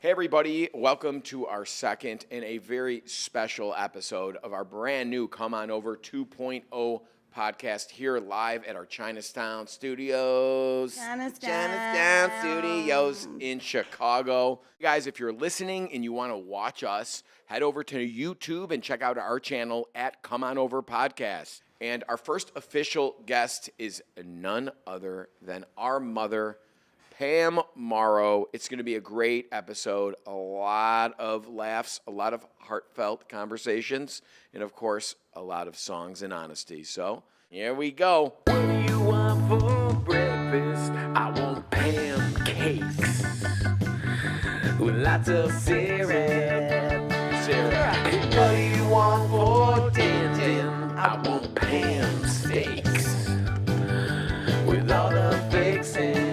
Hey everybody, welcome to our second and a very special episode of our brand new Come On Over 2.0 podcast here live at our Chinatown Studios. Chinatown Studios in Chicago. Guys, if you're listening and you want to watch us, head over to YouTube and check out our channel at Come On Over Podcast. And our first official guest is none other than our mother, Pam Mauro. It's going to be a great episode, a lot of laughs, a lot of heartfelt conversations, and of course, a lot of songs and honesty. So, here we go. What do you want for breakfast? I want pancakes with lots of syrup. What do you want for dinner? I want Pam steaks with all the fixings.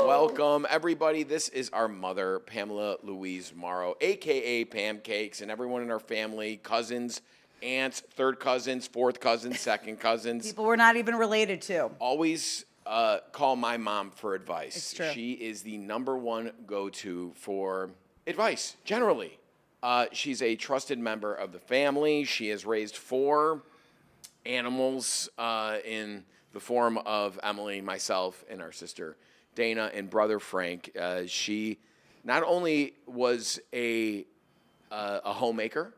Welcome, everybody. This is our mother, Pamela Louise Mauro, a.k.a. Pamcakes, and everyone in our family, cousins, aunts, third cousins, fourth cousins, second cousins. People we're not even related to. Always call my mom for advice. It's true. She is the number one go-to for advice, generally. She's a trusted member of the family. She has raised 4 animals in the form of Emily, myself, and our sister Dana and brother Frank. She not only was a homemaker,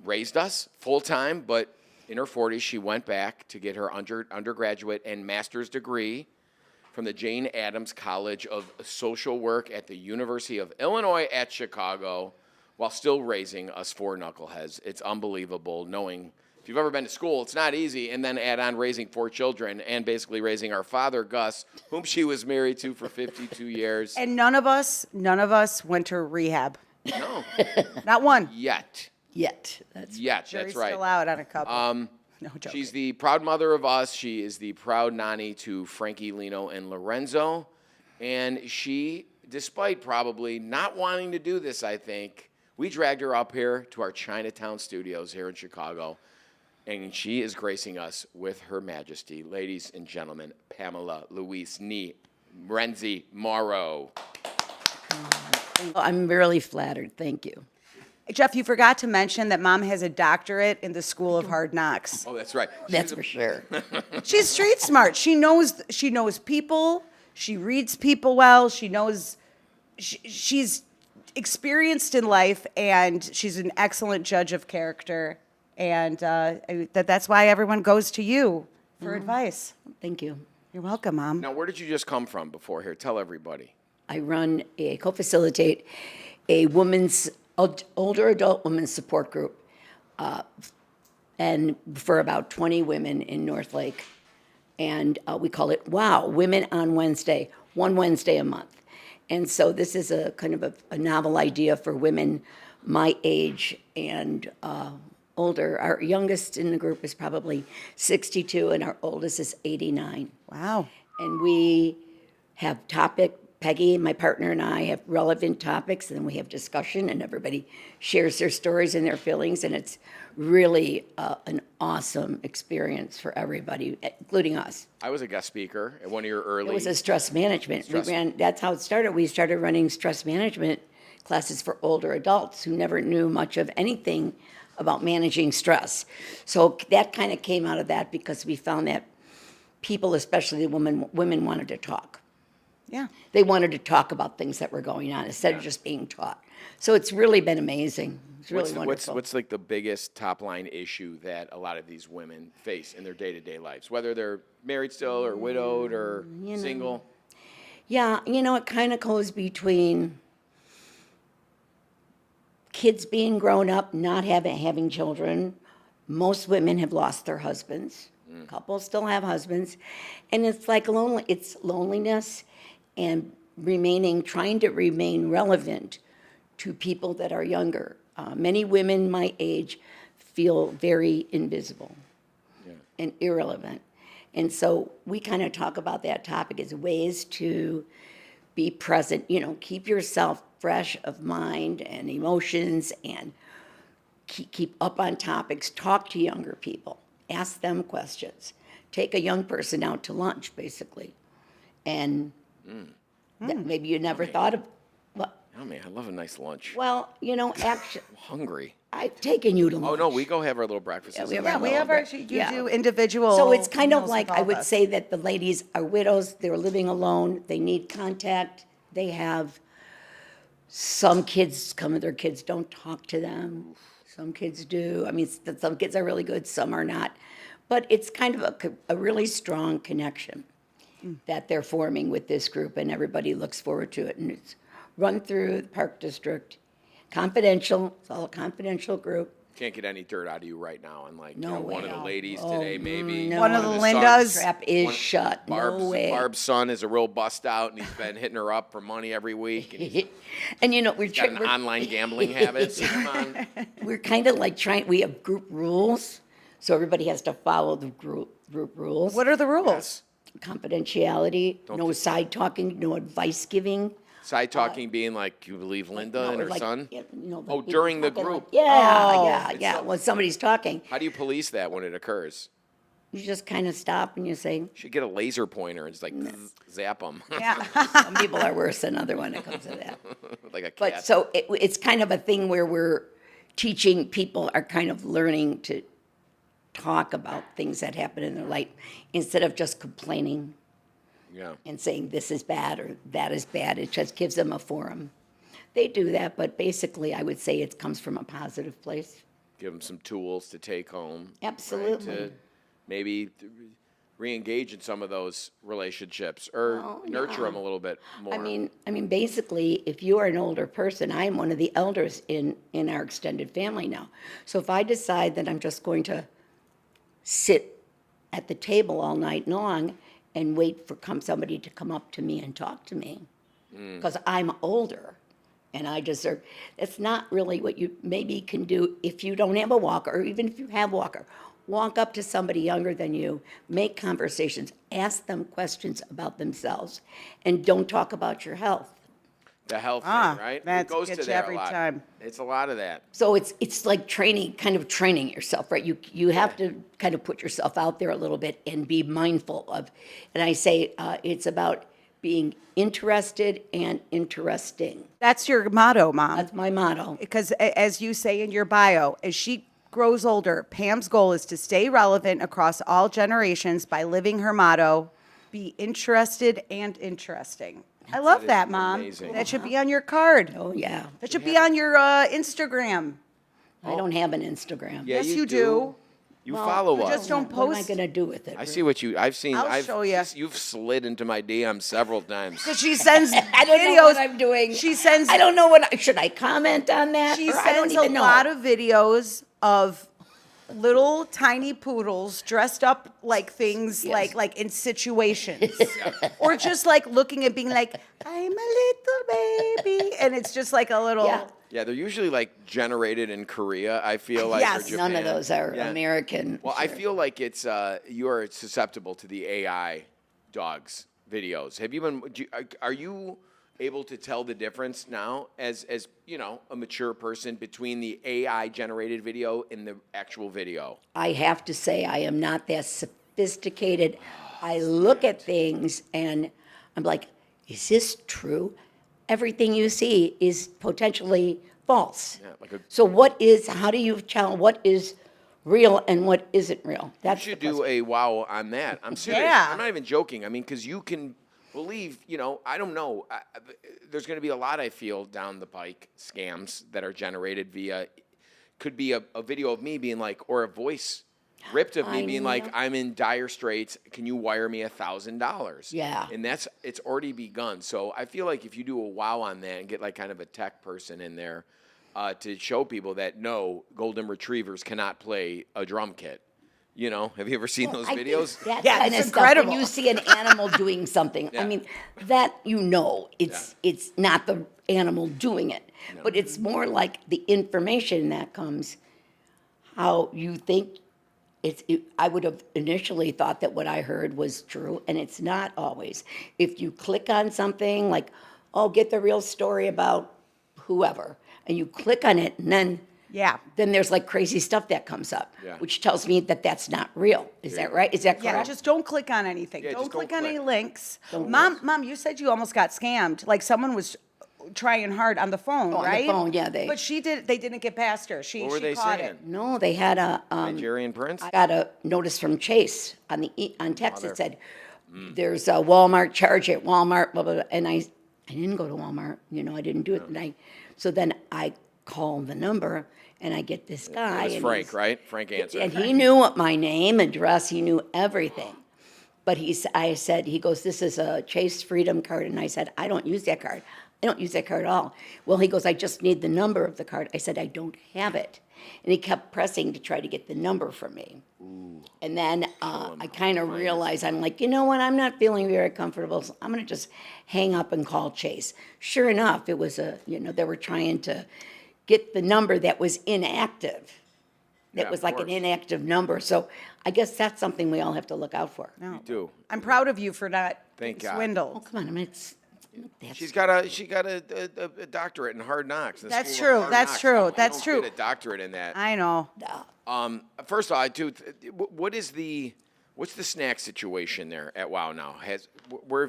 raised us full-time, but in her 40s, she went back to get her undergraduate and master's degree from the Jane Addams College of Social Work at the University of Illinois at Chicago, while still raising us 4 knuckleheads. It's unbelievable knowing. If you've ever been to school, it's not easy, and then add on raising 4 children and basically raising our father, Gus, whom she was married to for 52 years. And none of us went to rehab. No. Not one. Yet. That's That's right. Still out on a couple. No joking. She's the proud mother of us. She is the proud nanny to Frankie, Lino, and Lorenzo. And she, despite probably not wanting to do this, I think, we dragged her up here to our Chinatown Studios here in Chicago. And she is gracing us with her majesty. Ladies and gentlemen, Pamela Louise Renzi Mauro. I'm really flattered. Thank you. Jeff, you forgot to mention that Mom has a doctorate in the School of Hard Knocks. Oh, that's right. That's for sure. She's street smart. She knows people. She reads people well. She knows she's experienced in life, and she's an excellent judge of character. And that's why everyone goes to you for advice. Thank you. You're welcome, Mom. Now, where did you just come from before here? Tell everybody. I co-facilitate a older adult women's support group, and for about 20 women in North Lake. And we call it WOW, Women on Wednesday, one Wednesday a month. And so this is a kind of a novel idea for women my age and older. Our youngest in the group is probably 62, and our oldest is 89. Wow. And we have Peggy, my partner, and I have relevant topics, and then we have discussion, and everybody shares their stories and their feelings, and it's really an awesome experience for everybody, including us. I was a guest speaker at one of your early. It was a stress management. That's how it started. We started running stress management classes for older adults who never knew much of anything about managing stress. So that kind of came out of that because we found that people, especially women wanted to talk. Yeah. They wanted to talk about things that were going on instead of just being taught. So it's really been amazing. It's really wonderful. What's like the biggest top line issue that a lot of these women face in their day-to-day lives, whether they're married still or widowed or single? Yeah, it kind of goes between kids being grown up, not having children. Most women have lost their husbands. Couples still have husbands. And it's like loneliness and trying to remain relevant to people that are younger. Many women my age feel very invisible and irrelevant. And so we kind of talk about that topic as ways to be present, keep yourself fresh of mind and emotions and keep up on topics, talk to younger people, ask them questions, take a young person out to lunch, basically. And that maybe you never thought of, Oh, man, I love a nice lunch. well, actually, I'm hungry. I've taken you to lunch. Oh, no, we go have our little breakfasts. Yeah, we have Yeah, our we little have our, bit. you Yeah. do individual. So it's kind of meals like, with I all of would us. say that the ladies are widows, they're living alone, they need contact, they have, some kids, some of their kids don't talk to them, some kids do. I mean, some kids are really good, some are not. But it's kind of a really strong connection that they're forming with this group, and everybody looks forward to it. And it's run through the Park District, confidential, it's all a confidential group. Can't get any dirt out of you right now. And like, No one of the way. ladies Oh, today, maybe. no. One of the sons- Lindas. Trap is shut, Barb's, no way. Barb's son is a real bust out, and he's been hitting her up for money every week. And he's And we're got an we're- online gambling habit. So come on. we're kind of like we have group rules, so everybody has to follow the group rules. What are the rules? Confidentiality, no side talking, no advice giving. Side talking being like, you believe Linda and her like, son? like Oh, people during the talking group. like- yeah, Oh. yeah. When somebody's talking, How do you police that when it occurs? you just kind of stop and you say, You should get a laser pointer and just like zap them Yeah. some people are worse than other when it comes to that. like a cat. But so it's kind of a thing where we're teaching people are kind of learning to talk about things that happen in their life instead of just complaining Yeah. and saying this is bad or that is bad. It just gives them a forum. They do that, but basically I would say it comes from a positive place. Give them some tools to take home. right, Absolutely. to maybe re-engage in some of those relationships or nurture them a little bit more. I mean, basically, if you are an older person, I am one of the elders in our extended family now. So if I decide that I'm just going to sit at the table all night long and wait for somebody to come up to me and talk to me, because I'm older and I deserve, it's not really what you maybe can do if you don't have a walker, or even if you have a walker. Walk up to somebody younger than you, make conversations, ask them questions about themselves, and don't talk about your health. The health Ah, thing, right? that It goes gets to you there every a lot. time. It's a lot of that. So it's like training yourself, right? You have to kind of put yourself out there a little bit and be mindful of, and I say it's about being interested and interesting. That's your motto, Mom. That's my motto. Because as you say in your bio, as she grows older, Pam's goal is to stay relevant across all generations by living her motto, be interested and interesting. I love that, Mom. amazing. That should be on your card. Oh, yeah. That should be on your Instagram. I don't have an Instagram. Yeah, Yes, you do. You follow you us. just don't What am I post. going to do with it? I see what I've seen. I'll show ya. You've slid into my DM several times. Because she sends I don't videos. know what I'm doing. She sends. I don't know should I comment on that? She Or I don't sends a even know. lot of videos of little tiny poodles dressed up like things like in situations, or just like looking and being like, "I'm a little baby," and it's just like a little. Yeah. Yeah, they're usually like generated in Korea. I feel like Yes. or Japan. None of those are Yeah. American. Well, I Sure. feel like it's you are susceptible to the AI dogs videos. Have you been? Are you able to tell the difference now, as a mature person, between the AI generated video and the actual video? I have to say I am not that sophisticated. I look at things and I'm like, is this true? Everything you see is potentially false. Yeah, like So how do you tell what is real and what isn't real? You That's should the do a wow on that. I'm serious. Yeah. I'm not even joking. I mean, because you can believe, I don't know. There's going to be a lot, I feel, down the pike scams that are generated via, could be a video of me being like, or a voice ripped of me I being know. like, I'm in dire straits. Can you wire me $1,000? Yeah. And it's already begun. So I feel like if you do a wow on that and get like kind of a tech person in there to show people that no, golden retrievers cannot play a drum kit. You know, have you ever seen those I videos? think that Yeah, kind it's of stuff, when incredible. you see an animal doing something, Yeah. I mean, that it's not the animal doing it, but it's more like the information that comes, how you think I would have initially thought that what I heard was true, and it's not always. If you click on something like, oh, get the real story about whoever, and you click on it, and then there's like crazy stuff that comes up, Yeah. which tells me that that's not real. Is that right? Is that correct? Yeah, just don't click on anything. Yeah, Don't just don't click on any click. links. Mom, you said you almost got scammed. Like someone was trying hard on the phone, on the right? phone, yeah, But they didn't get past her. She What were they caught saying? it. No, they had a. Nigerian prince? I got a notice from Chase on text that said, "There's a Walmart charge at Walmart." Blah blah blah. And I didn't go to Walmart. I didn't do it. And so then I call the number and I get this guy. It was and Frank, he's- right? Frank answered. And he knew what my name, address, he knew everything. But I said, he goes, "This is a Chase Freedom card." And I said, "I don't use that card. I don't use that card at all." Well, he goes, "I just need the number of the card." I said, "I don't have it." And he kept pressing to try to get the number from me. And then I kind of realized, I'm like, you know what? I'm not feeling very comfortable. So I'm going to just hang up and call Chase. Sure enough, it was they were trying to get the number that was inactive. That Yeah, was of like an course. inactive number. So I guess that's something we all have to look out for. You do. I'm proud of you for not Thank getting God. Oh, swindled. come on. I mean, that's She got a doctorate in hard knocks. the That's School of true, Hard that's Knocks. true, You that's don't true. Get a doctorate in that. I know. First of all, what's the snack situation there at WOW now? Where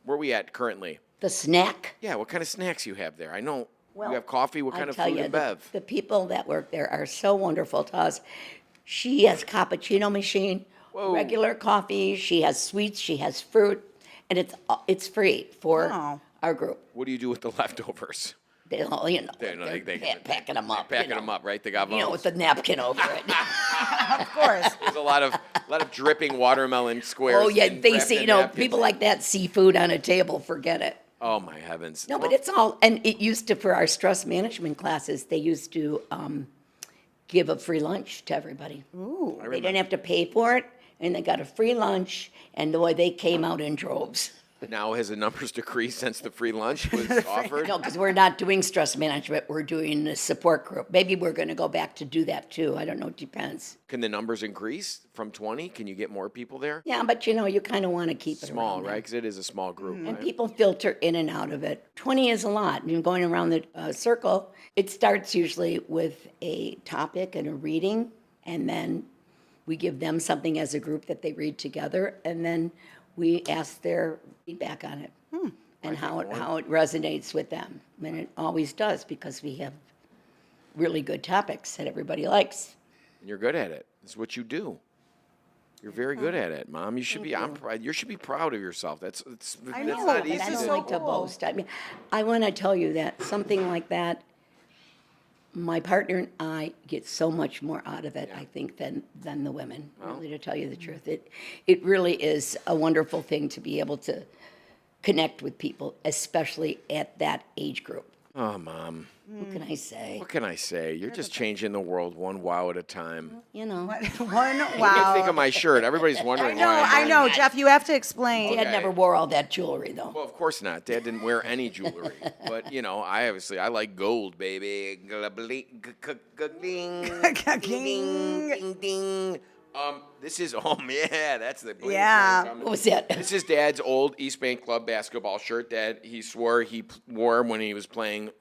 are we at currently? the snack. Yeah, what kind of snacks you have there? I know Well, you have coffee. What I kind of tell food you, and bev? The people that work there are so wonderful to us. She has cappuccino machine, Whoa. regular coffee. She has sweets. She has fruit, and it's free for Oh. our group. What do you do with the leftovers? They all, They're packing them up. Packing them up, right? They got with the napkin over it. Of course. There's a lot of dripping watermelon squares. Oh yeah, and they wrapped see in napkins. people like that seafood on a table. Forget it. Oh my heavens! No, but it's all, and it used to, for our stress management classes, they used to give a free lunch to everybody. Ooh. They didn't have to pay for it, and they got a free lunch, and boy, they came out in droves. Now has the numbers decreased since the free lunch was offered? No, because we're not doing stress management, we're doing a support group. Maybe we're gonna go back to do that too, I don't know, it depends. Can the numbers increase from 20? Can you get more people there? Yeah, but you kind of want to keep it Small, around there. right? Because it is a small group. And right? people filter in and out of it. 20 is a lot. Going around the circle, it starts usually with a topic and a reading, and then we give them something as a group that they read together, and then we ask their feedback on it and how it resonates with them. And it always does, because we have really good topics that everybody likes. And you're good at it. It's what you do. You're very good at it, Mom. You should be. You should be proud of yourself. That's I that's know, not and easy. I This don't is to like do. to cool. boast. I mean, I want to tell you that something like that, my partner and I get so much more out of it, I think, than the women. Really, to tell you the truth, it really is a wonderful thing to be able to connect with people, especially at that age group. Oh, Mom. What can I say? What can I say? You're just changing the world one wow at a time. You One, Think wow. of my shirt. Everybody's wondering why. I'm I wearing know, it. Jeff, you have to explain. Dad never wore all that jewelry, though. Well, of course not. Dad didn't wear any jewelry. But, I like gold, baby. Ding, ding. This is, yeah, that's the. Yeah. What was that? This is Dad's old East Bank Club basketball shirt that he swore he wore when he was playing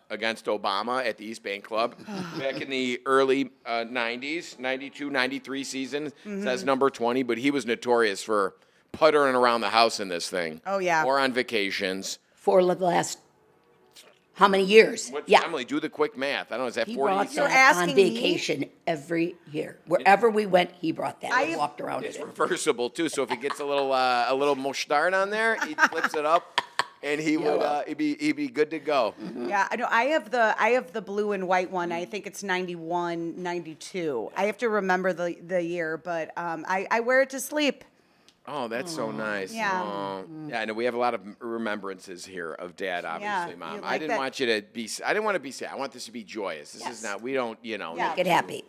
against Obama at the East Bank Club back in the early 90s, 92, 93 season. Says number 20, but he was notorious for puttering around the house in this thing. Oh, yeah. Or on vacations. For the last, how many years? Yeah. Emily, do the quick math. I don't know, is that He 40? brought You're that on asking me? vacation every year. Wherever we went, he brought that. He walked around It's in it. reversible too, so if he gets a little mostarda on there, he flips it up, and he would he'd be good to go. Yeah, I know. I have the blue and white one. I think it's 91, 92. I have to remember the year, but I wear it to sleep. Oh, that's so nice. Yeah. Oh. Yeah, I know we have a lot of remembrances here of Dad, obviously, you Mom. like I didn't that- want you to be. I didn't want to be sad. I want this to be joyous. This is Yes. not. We don't. Yeah. Make it happy.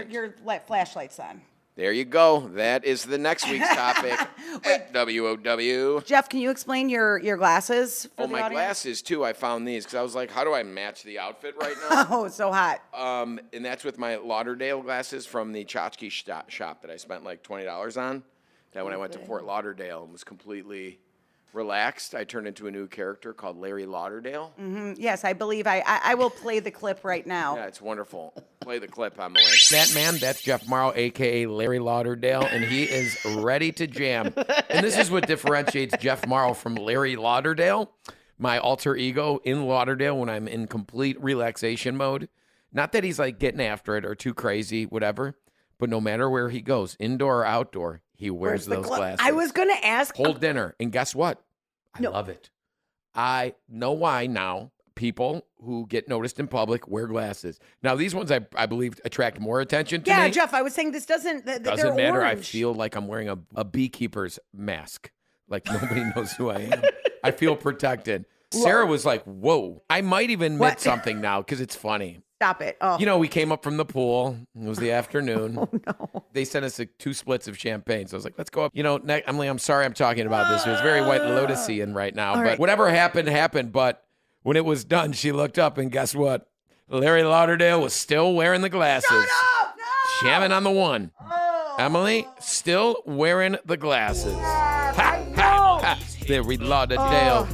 Your lament. flashlight's on. There you go. That is the next week's topic at WOW. Jeff, can you explain your glasses for Oh, the my audience? glasses, too. I found these because I was like, how do I match the outfit right now? Oh, it's so hot. And that's with my Lauderdale glasses from the tchotchke shop that I spent like $20 on. That when I went to Fort Lauderdale and was completely relaxed, I turned into a new character called Larry Lauderdale. Yes, I believe I will play the clip right now. Yeah, it's wonderful. Play the clip, Emily. That man, that's Jeff Mauro, a.k.a. Larry Lauderdale, and he is ready to jam. And this is what differentiates Jeff Mauro from Larry Lauderdale, my alter ego in Lauderdale when I'm in complete relaxation mode. Not that he's like getting after it or too crazy, whatever, but no matter where he goes, indoor or outdoor, he wears those glasses. I was going to ask. Whole dinner. And guess what? I love it. I know why now people who get noticed in public wear glasses. Now, these ones, I believe, attract more attention to me. Yeah, Jeff, I was saying this doesn't Doesn't matter. Orange. I feel like I'm wearing a beekeeper's mask. Like nobody knows who I am. I feel protected. Sarah was like, whoa. I might even admit something now because it's funny. Stop it. Oh. You know, we came up from the pool. It was the afternoon. Oh, no. They sent us 2 splits of champagne. So I was like, let's go up. You know, Emily, I'm sorry I'm talking about this. It was very White Lotus-y right now. But whatever happened, happened. But when it was done, she looked up and guess what? Larry Lauderdale was still wearing the glasses. Shut up! No! Jamming on the one. Emily, still wearing the glasses. Ha, ha, ha. Larry Lauderdale.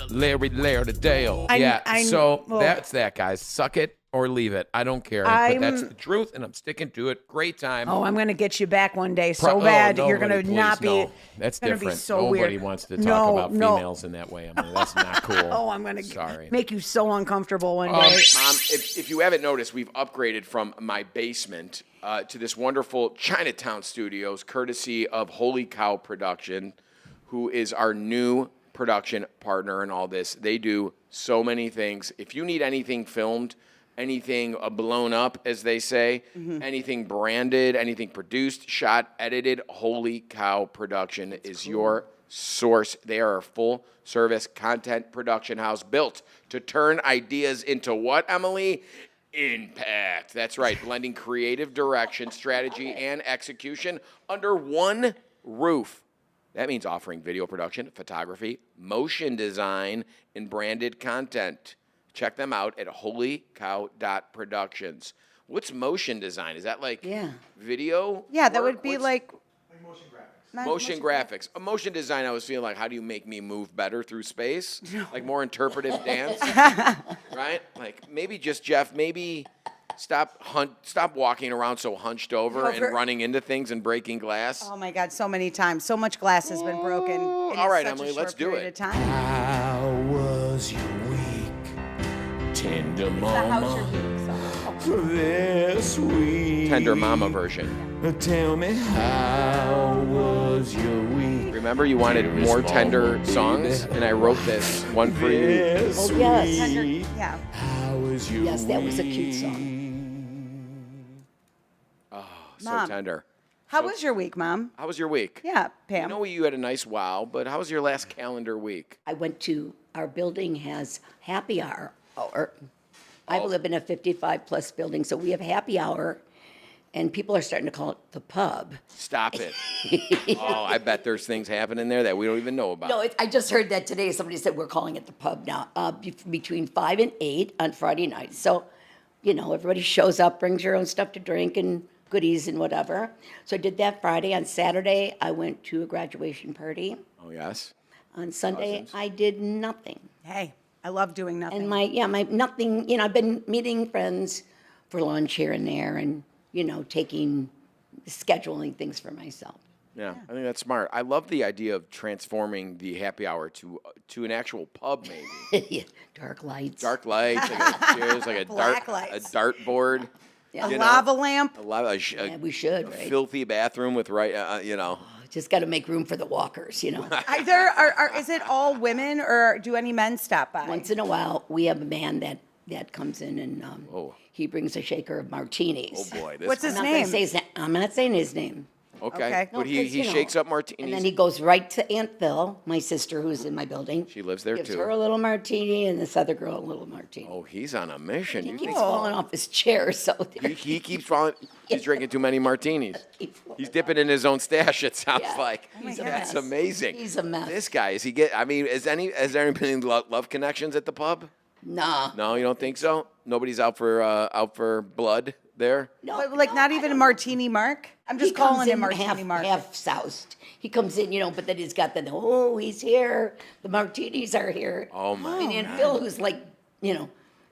Larry Lauderdale. So that's that, guys. Suck it or leave it. I don't care. But that's the truth, and I'm sticking to it. Great time. Oh, I'm going to get you back one day so bad. You're going to not be. No. That's different. So nobody weird. wants to talk about females in that way. Emily. That's not cool. Oh, I'm going to make you so uncomfortable one day. Mom, if you haven't noticed, we've upgraded from my basement to this wonderful Chinatown studios, courtesy of Holy Cow Production, who is our new production partner in all this. They do so many things. If you need anything filmed, anything blown up, as they say, anything branded, anything produced, shot, edited, Holy Cow Production is your source. They are a full-service content production house built to turn ideas into what, Emily? Impact. That's right, blending creative direction, strategy, and execution under one roof. That means offering video production, photography, motion design, and branded content. Check them out at holycow.productions. What's motion design? Is that like video? Yeah, that would be like motion graphics. Motion graphics. A motion design, I was feeling like, how do you make me move better through space? Like more interpretive dance, right? Like maybe just Jeff, maybe stop walking around so hunched over and running into things and breaking glass. Oh my God, so many times. So much glass has been broken. All right, Emily, let's do it. How was your week, tender mama? This week. Tender mama version. Tell me, how was your week? Remember, you wanted more tender songs, and I wrote this one for you. This Oh, yes. week. Yeah. How was your Yes, that was a cute song. So Mom. tender. How was your week, Mom? How was your week? Yeah, I Pam. know you had a nice wow, but how was your last calendar week? I went to, our building has happy hour. I live in a 55-plus building, so we have happy hour, and people are starting to call it the pub. Stop it. Oh, I bet there's things happening there that we don't even know about. No, I just heard that today. Somebody said we're calling it the pub now, between 5 and 8 on Friday night. So, you know, everybody shows up, brings your own stuff to drink and goodies and whatever. So I did that Friday. On Saturday, I went to a graduation party. Oh, yes? On Sunday, Cousins. I did nothing. Hey, I love doing nothing. And my nothing, you know, I've been meeting friends for lunch here and there and, you know, scheduling things for myself. Yeah, I think that's smart. I love the idea of transforming the happy hour to an actual pub, maybe. Yeah, dark lights. Dark lights, like a Black lights. dartboard. Yeah. A lava lamp. Yeah, we should, right? Filthy bathroom with you know. Just got to make room for the walkers, you know. Is it all women or do any men stop by? Once in a while, we have a man that comes in and he brings a shaker of martinis. Oh boy, this What's his I'm not name? gonna say I'm not saying his name. Okay. But No, he 'cause, you know, shakes up martinis. And then he goes right to Aunt Phil, my sister, who's in my building. She lives there Gives too. her a little martini and this other girl a little martini. Oh, he's on a mission. He You keeps think falling off his chair, so he keeps falling? He's drinking too many martinis. He's dipping in his own stash. It sounds Yeah. like. He's a That's mess. amazing. He's a mess. This guy is he get? I mean, has there been any love connections at the pub? Nah. No, you don't think so? Nobody's out for blood there. No, But like not even a martini Mark? I'm just He comes calling him in Martini Mark. half soused. He comes in, but then he's got he's here. The martinis are here. Oh, my And Aunt Phil, who's like,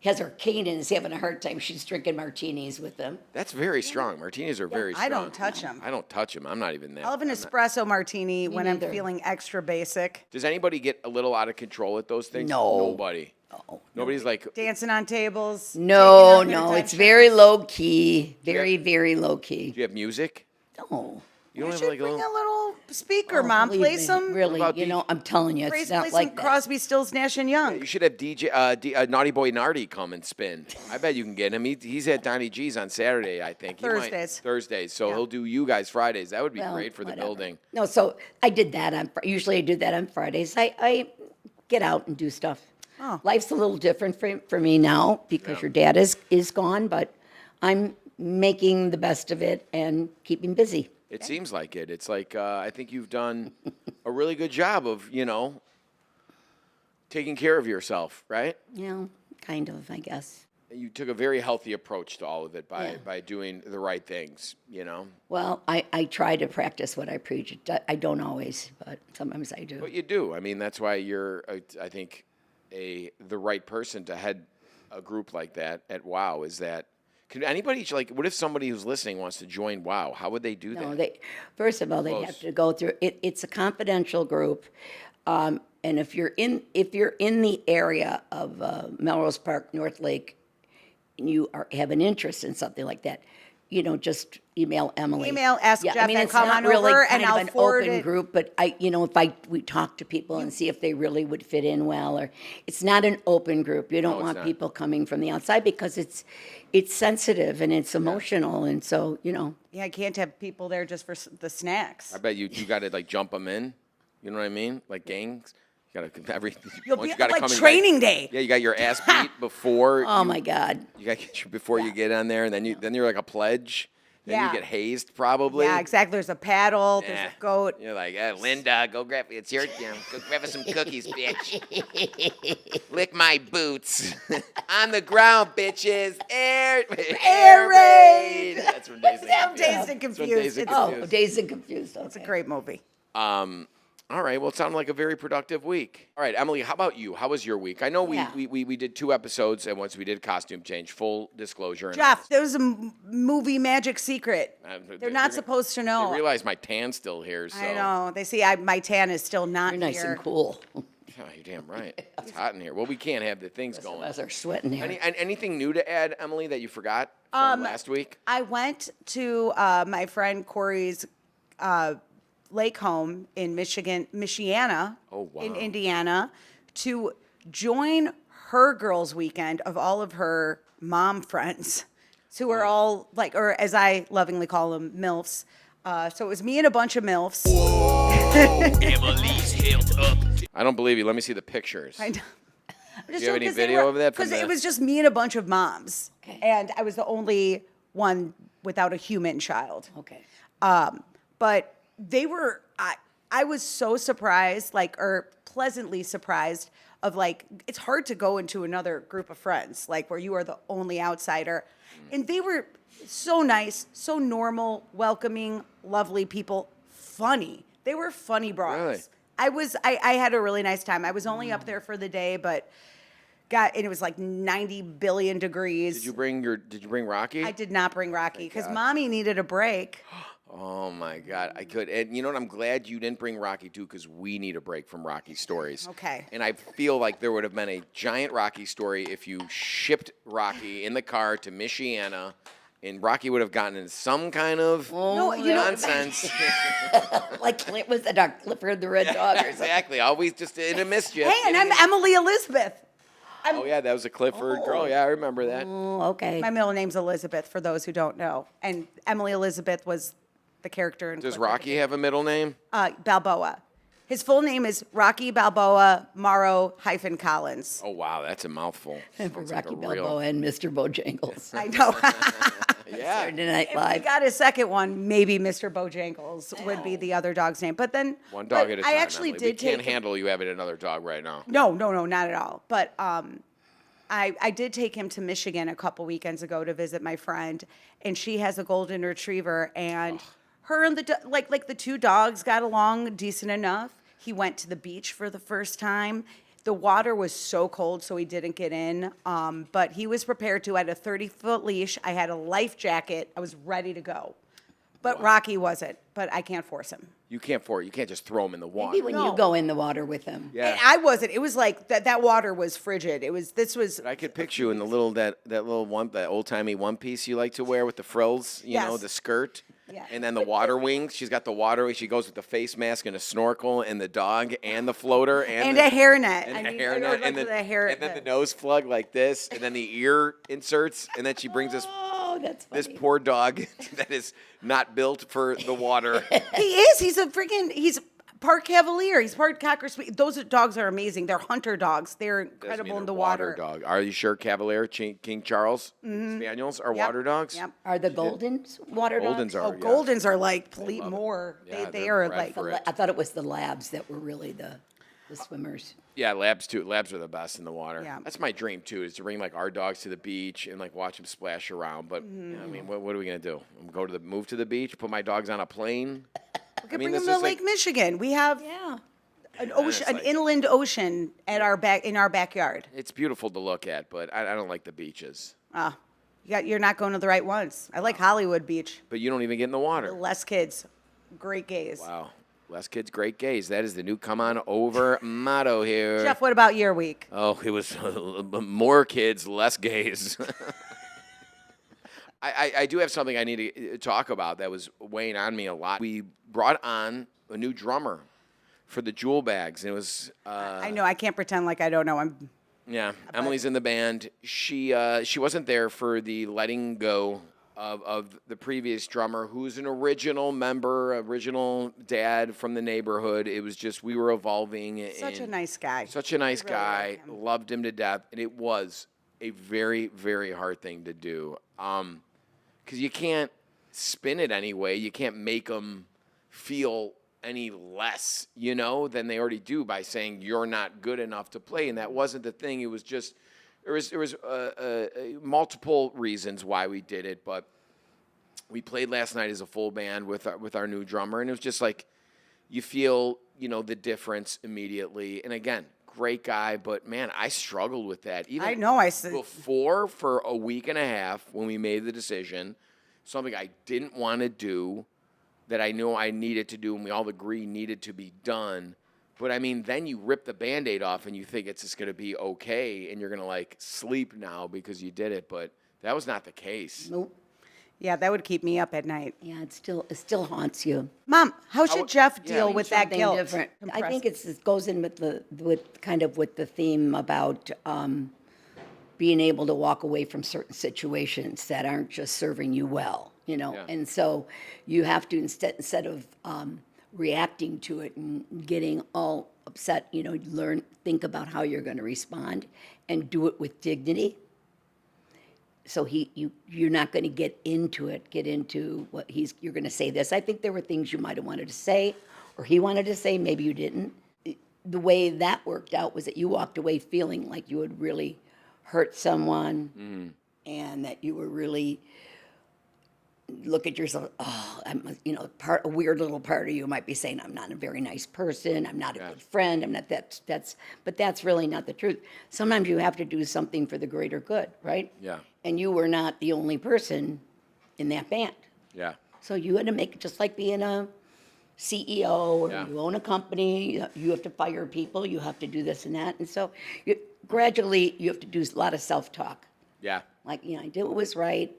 has her cane and is having a hard time. She's drinking martinis with them. That's very strong. Martinis are very strong. I don't touch them. I don't touch them. I'm not even there. I'll have an espresso martini when I'm neither. feeling extra basic. Does anybody get a little out of control at those things? No. Nobody. No. Nobody's like, Dancing on tables. No, taking up it's attention. very low key. Very, very low key. do you have music? No. You You don't have should like a bring little. a little speaker, Mom. Believe Play me, some. Really, What about I'm telling you, Play, it's play not some like that. Crosby, Stills, Nash and Young. You should have Naughty Boy Nardi come and spin. I bet you can get him. He's at Donnie G's on Saturday, I think. He might- Thursdays. Thursdays. So Yeah. he'll do you guys Fridays. That would be Well, great for the whatever. building. No, so I did that usually I do that on Fridays. I get out and do stuff. Oh. Life's a little different for me now because your dad is gone, but I'm making the best of it and keeping busy. It seems like it. It's like I think you've done a really good job of, taking care of yourself, right? Kind of, I guess. You took a very healthy approach to all of it Yeah. by doing the right things, Well, I try to practice what I preach. I don't always, but sometimes I do. But you do. I mean, that's why you're, I think, the right person to head a group like that at WOW. Is that could anybody what if somebody who's listening wants to join WOW? How would they do No, that? first of all, they have to go through it. It's a confidential group, and if you're in the area of Melrose Park, North Lake, and you have an interest in something like that, just email Emily. Email askjeff I mean, and it's come not on really over kind and of I'll an forward open it. group, but we talk to people and see if they really would fit in well, or it's not an open group. You don't it's want not. people coming from the outside because it's sensitive and it's emotional, and so Yeah, I can't have people there just for the snacks. I bet you got to jump them in. You know what I mean? Like gangs. You got to You'll once be you gotta like come in, training day. Yeah, you got your ass beat before. Oh my God. You got to get before you get on there, and then you're like a pledge. Then Yeah. you get hazed probably. Yeah, exactly. There's a paddle. There's Yeah. a goat. You're like, Linda, go grab it's your go grab us some cookies, bitch. Lick my boots. On the ground, bitches. Air raid. That's from Dazed and I'm Confused. Dazed and That's from Confused. Dazed and It's- Confused. Dazed and Confused. It's a great movie. All right. Well, it sounded like a very productive week. All right, Emily, how about you? How was your week? I know we Yeah. we did 2 episodes, and once we did costume change, full disclosure. and Jeff, there was a movie magic secret. They're They're not supposed to know. They realize my tan's still here, so. I know. They see my tan is still not You're nice here. and cool. Yeah, you're damn right. It's hot in here. Well, we can't have the things Some of going. us are sweating here. Anything new to add, Emily, that you forgot from last week? I went to my friend Corey's lake home in Michiana, Oh, wow. in Indiana, to join her girls' weekend of all of her mom friends, who are all or as I lovingly call them, MILFs. So it was me and a bunch of MILFs. Emily's hilt up. I don't believe you. Let me see the pictures. I know. Do you have any video of that from Because it the- was just me and a bunch of moms, Okay. and I was the only one without a human child. Okay. But they were, I was so surprised, or pleasantly surprised of it's hard to go into another group of friends, where you are the only outsider. And they were so nice, so normal, welcoming, lovely people, funny. They were funny broads. Really? I had a really nice time. I was only up there for the day, but and it was 90 billion degrees. Did you bring Rocky? I did not bring Rocky because mommy needed a break. Oh my God, I could. And you know what? I'm glad you didn't bring Rocky too, because we need a break from Rocky stories. Okay. And I feel like there would have been a giant Rocky story if you shipped Rocky in the car to Michiana, and Rocky would have gotten in some kind of No, you know- nonsense. Was it our Clifford the Red Dog or something? Exactly. Always just in a mischief. Hey, and I'm Emily Elizabeth. Oh yeah, that was a Clifford girl. Yeah, I remember that. Oh, okay. My middle name's Elizabeth, for those who don't know. And Emily Elizabeth was the character. Does Rocky have a middle name? Balboa. His full name is Rocky Balboa Mauro Collins. Oh, wow, that's a mouthful. For Sounds like Rocky a real- Balboa and Mr. Bojangles. I know. Yeah. Saturday Night If we Live. got a second one, maybe Mr. Bojangles would be the other dog's name. But then One dog but at a time, I actually Emily. did We can't take handle you having another dog right now. No, not at all. But I did take him to Michigan a couple weekends ago to visit my friend, and she has a golden retriever, and her and like the two dogs got along decent enough. He went to the beach for the first time. The water was so cold, so he didn't get in. But he was prepared to. I had a 30-foot leash. I had a life jacket. I was ready to go. But Rocky wasn't. But I can't force him. You can't just throw him in the water. Maybe when you No. go in the water with him. Yeah. And I wasn't. It was like that water was frigid. This was I could picture you in the that old timey one piece you like to wear with the frills, you know, Yes. the skirt. Yeah. And then the water wings. She's got the water wings. She goes with the face mask and a snorkel and the dog and the floater and the, a hairnet. and I a mean, hairnet or and then the nose plug like this and then the ear inserts and then she brings us Oh, that's funny. this poor dog that is not built for the water. He is. He's part Cavalier. He's part Cocker Spaniel. Those dogs are amazing. They're hunter dogs. They're Doesn't incredible mean in the they're water. dog. Are you sure Cavalier, King Charles Spaniels are Yep. water dogs? Yep. Are the Goldens water dogs? Goldens are. Oh, yeah. Goldens are like love it. more. Yeah, They they're are bred like for it. I thought it was the labs that were really the swimmers. Yeah, labs too. Labs are the best in the water. Yeah. That's my dream too, is to bring like our dogs to the beach and like watch them splash around. But you know, I mean, what are we gonna do? Move to the beach, put my dogs on a plane? we could I mean, bring this them to is like- Lake Michigan. We have Yeah. an ocean, it's an like- inland ocean at our in our backyard. It's beautiful to look at, but I don't like the beaches. You're not going to the right ones. I like Hollywood Beach. But you don't even get in the water. Less kids, great gays. Wow. Less kids, great gays. That is the new come on over motto here. Jeff, what about your week? Oh, it was more kids, less gays. I do have something I need to talk about that was weighing on me a lot. We brought on a new drummer for the Jewel Bags, and it was I know I can't pretend like I don't know. yeah. Emily's in the band. She wasn't there for the letting go of the previous drummer, who's an original member, original dad from the neighborhood. It was just we were evolving. Such a and nice guy. Such a nice really guy. like him. Loved him to death, and it was a very, very hard thing to do. Because you can't spin it anyway. You can't make them feel any less, than they already do by saying you're not good enough to play. And that wasn't the thing. It was just there was multiple reasons why we did it, but we played last night as a full band with our new drummer, and it was just like you feel the difference immediately. And again, great guy, but man, I struggled with that. Even I know. I said before for a week and a half when we made the decision, something I didn't want to do that I knew I needed to do and we all agreed needed to be done. But I mean, then you rip the Band-Aid off and you think it's just going to be okay and you're going to like sleep now because you did it. But that was not the case. Nope. yeah, that would keep me up at night. Yeah, it still haunts you. Mom, how should Jeff yeah, deal I mean, with that Something guilt? different. I think it goes in with the theme about being able to walk away from certain situations that aren't just serving you well, Yeah. And so you have to instead of reacting to it and getting all upset, think about how you're going to respond and do it with dignity. So you're not going to get into what you're going to say this. I think there were things you might have wanted to say, or he wanted to say, maybe you didn't. The way that worked out was that you walked away feeling like you had really hurt someone, and that you were really look at yourself. Oh, a weird little part of you might be saying, "I'm not a very nice person. I'm not a good friend. I'm not that." But that's really not the truth. Sometimes you have to do something for the greater good, right? Yeah. And you were not the only person in that band. Yeah. So you had to make it just like being a CEO or Yeah. you own a company. You have to fire people. You have to do this and that. And so gradually you have to do a lot of self-talk. Yeah. Like, I did what was right.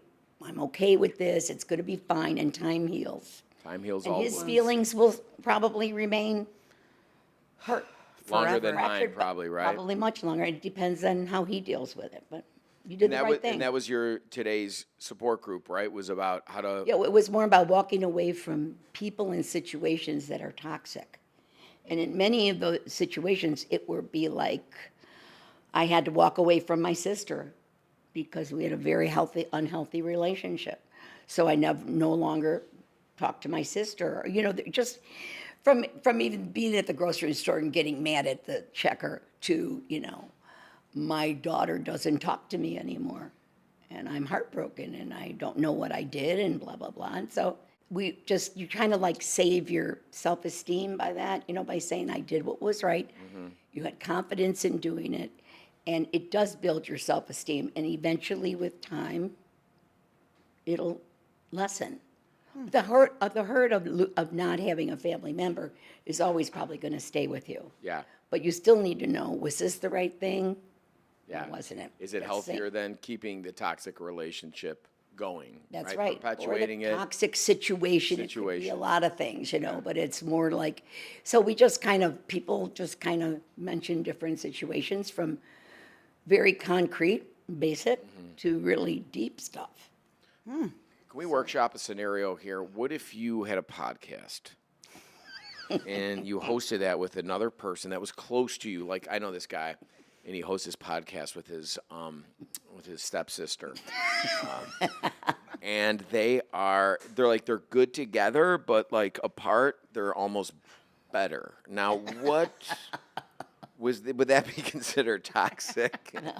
I'm okay with this. It's going to be fine. And time heals. Time heals And all his wounds. feelings will probably remain hurt. Longer forever. than mine, Fractured, probably, right? Probably much longer. It depends on how he deals with it. But You did the right thing. And that was your today's support group, right? Was about how to. Yeah, it was more about walking away from people and situations that are toxic. And in many of those situations, it would be like I had to walk away from my sister because we had a very unhealthy relationship. So I no longer talked to my sister. Just from even being at the grocery store and getting mad at the checker to, my daughter doesn't talk to me anymore. And I'm heartbroken and I don't know what I did and blah, blah, blah. And so you kind of like save your self-esteem by that, by saying I did what was right. Mm-hmm. You had confidence in doing it. And it does build your self-esteem. And eventually with time, it'll lessen. The hurt of not having a family member is always probably going to stay with you. Yeah. But you still need to know, was this the right thing? Yeah. Or wasn't it? Is it healthier than keeping the toxic relationship going? That's right. Perpetuating or the it. Toxic situation. It could be a lot of things, but it's more like, so we just people just kind of mention different situations from very concrete, basic, to really deep stuff. Can we workshop a scenario here? What if you had a podcast and you hosted that with another person that was close to you? Like, I know this guy, and he hosts his podcast with his stepsister. And they're good together, but like apart, they're almost better. Now, would that be considered toxic? No.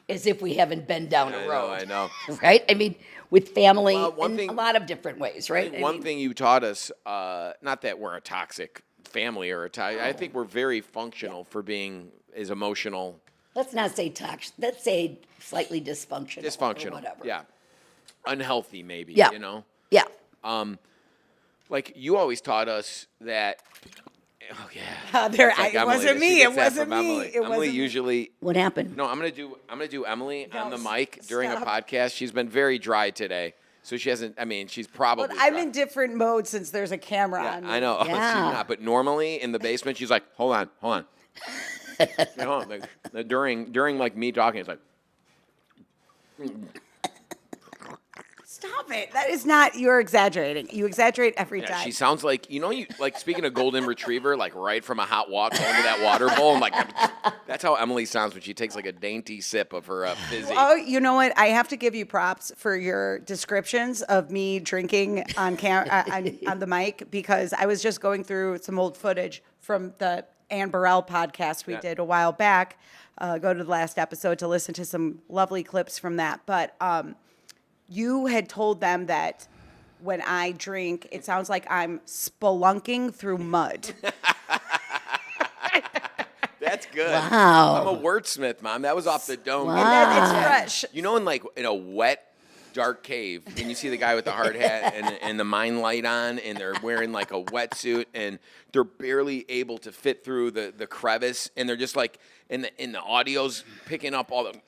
As if we haven't been down a road. I know. Right? I mean, with family in thing- a lot of different ways, right? One thing you taught us, not that we're a toxic family I think we're very functional for being as emotional. Let's not say toxic. Let's say slightly dysfunctional. Dysfunctional. Or whatever. Yeah. Unhealthy, maybe. Yeah. Yeah. Like you always taught us that. Oh yeah. It wasn't me. It wasn't me. Emily usually. What happened? No, I'm gonna do Emily on the mic during a podcast. She's been very dry today, so she hasn't. I mean, she's probably. But I'm dry. in different mode since there's a camera on. I know. She's Yeah. not. But normally in the basement, she's like, hold on. Hold on. Like, during like me talking, it's like. Stop it. That is not, you're exaggerating. You exaggerate every Yeah, time. she sounds like, speaking of golden retriever, like right from a hot walk going to that water bowl. And like, that's how Emily sounds when she takes like a dainty sip of her fizzy. Oh, you know what? I have to give you props for your descriptions of me drinking on on the mic, because I was just going through some old footage from the Ann Burrell podcast we did a while back. Go to the last episode to listen to some lovely clips from that. But you had told them that when I drink, it sounds like I'm spelunking through mud. That's good. Wow. I'm a wordsmith, Mom. That was off the dome. And then it's fresh. You know, in a wet, dark cave, and you see the guy with the hard hat and the mine light on, and they're wearing like a wetsuit, and they're barely able to fit through the crevice, and they're just like, in the audio's picking up all the.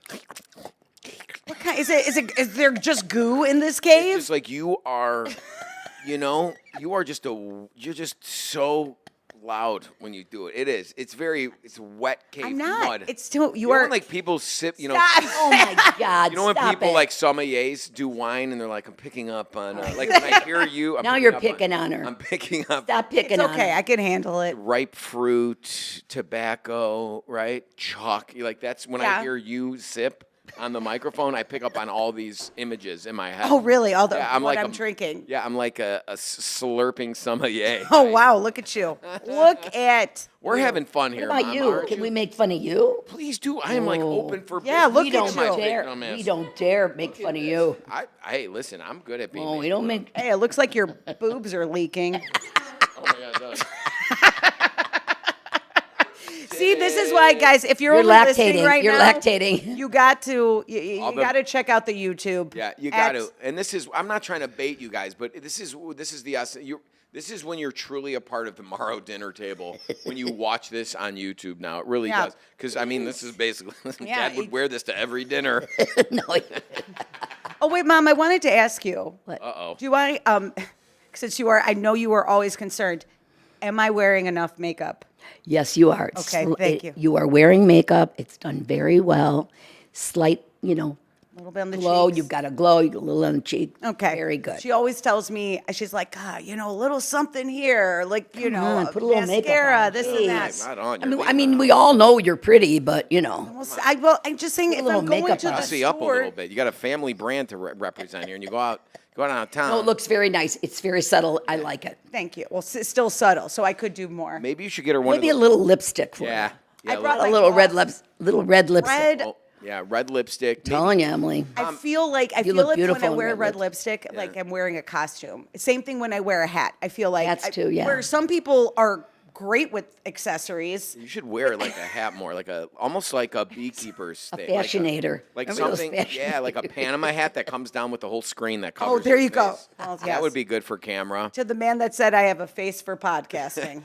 What kind, is there just goo in this cave? It's just like you are you're just so loud when you do it. It is. It's wet cave I'm not. mud. It's still, You know when like people sip, Stop. Oh my God! You know when stop people it. like sommeliers do wine and they're like, I'm picking up on, like when I hear you, I'm Now picking you're up picking on her. I'm picking up Stop picking It's on okay. her. I can handle it. ripe fruit, tobacco, right? Chalk. You're like, that's when I Yeah. hear you sip on the microphone, I pick up on all these images in my head. Oh, really? All the Yeah, what like I'm drinking. Yeah, I'm like a slurping sommelier. Oh, wow. Look at you. Look at. We're having fun What here, about Mom, you? aren't Can we make fun of you? Please do. I am like open for Yeah, business. look We at don't you. dare. dumbass. We don't dare make fun of you. Hey, listen, I'm good at being. Oh, made we don't fun make. Hey, it looks like your boobs are leaking. of. Oh my God, it does. See, this is why, guys, if you're You're only listening lactating. right You're now, lactating. you got to All the- got to check out the YouTube. Yeah, you at- got to. And this is. I'm not trying to bait you guys, but this is the us. This is when you're truly a part of the Mauro dinner table when you watch this on YouTube. Now it really Yeah. does, because I mean, this is basically. Yeah, Dad would wear this to every dinner. No. Oh wait, Mom, I wanted to ask you. What? Uh-oh. Do I since I know you are always concerned. Am I wearing enough makeup? Yes, you are. Okay, thank you. You are wearing makeup. It's done very well. Slight A little bit on the glow. cheeks. You've got a glow. You got a little on the cheek. Okay. Very good. She always tells me, she's like, a little something here, like, Come on, put a little makeup mascara, on. this Jeez. and that. Right on. I mean, we all know you're pretty, but I'm just saying, if little I'm going makeup to on. the Dressy up a store, little bit. You got a family brand to represent here, and you go out downtown. no, it looks very nice. It's very subtle. I like it. thank you. Well, still subtle, so I could do more. Maybe you should get her one Maybe a of the little lipstick for Yeah. her. Yeah, I brought A my little red gloss. little red lipstick. Red. oh, yeah, red lipstick. Maybe- Telling you, Emily. I feel like you look when beautiful I in wear red red lipstick, like I'm wearing a costume. Same thing when I wear a hat. I feel like Hats too, yeah. Where some people are great with accessories. You should wear like a hat more, almost like a beekeeper's thing. Fascinator. Like Remember those something, fashion- yeah, like a Panama hat that comes down with the whole screen that covers. there your you go. face. Well, yes. That would be good for camera. To the man that said I have a face for podcasting.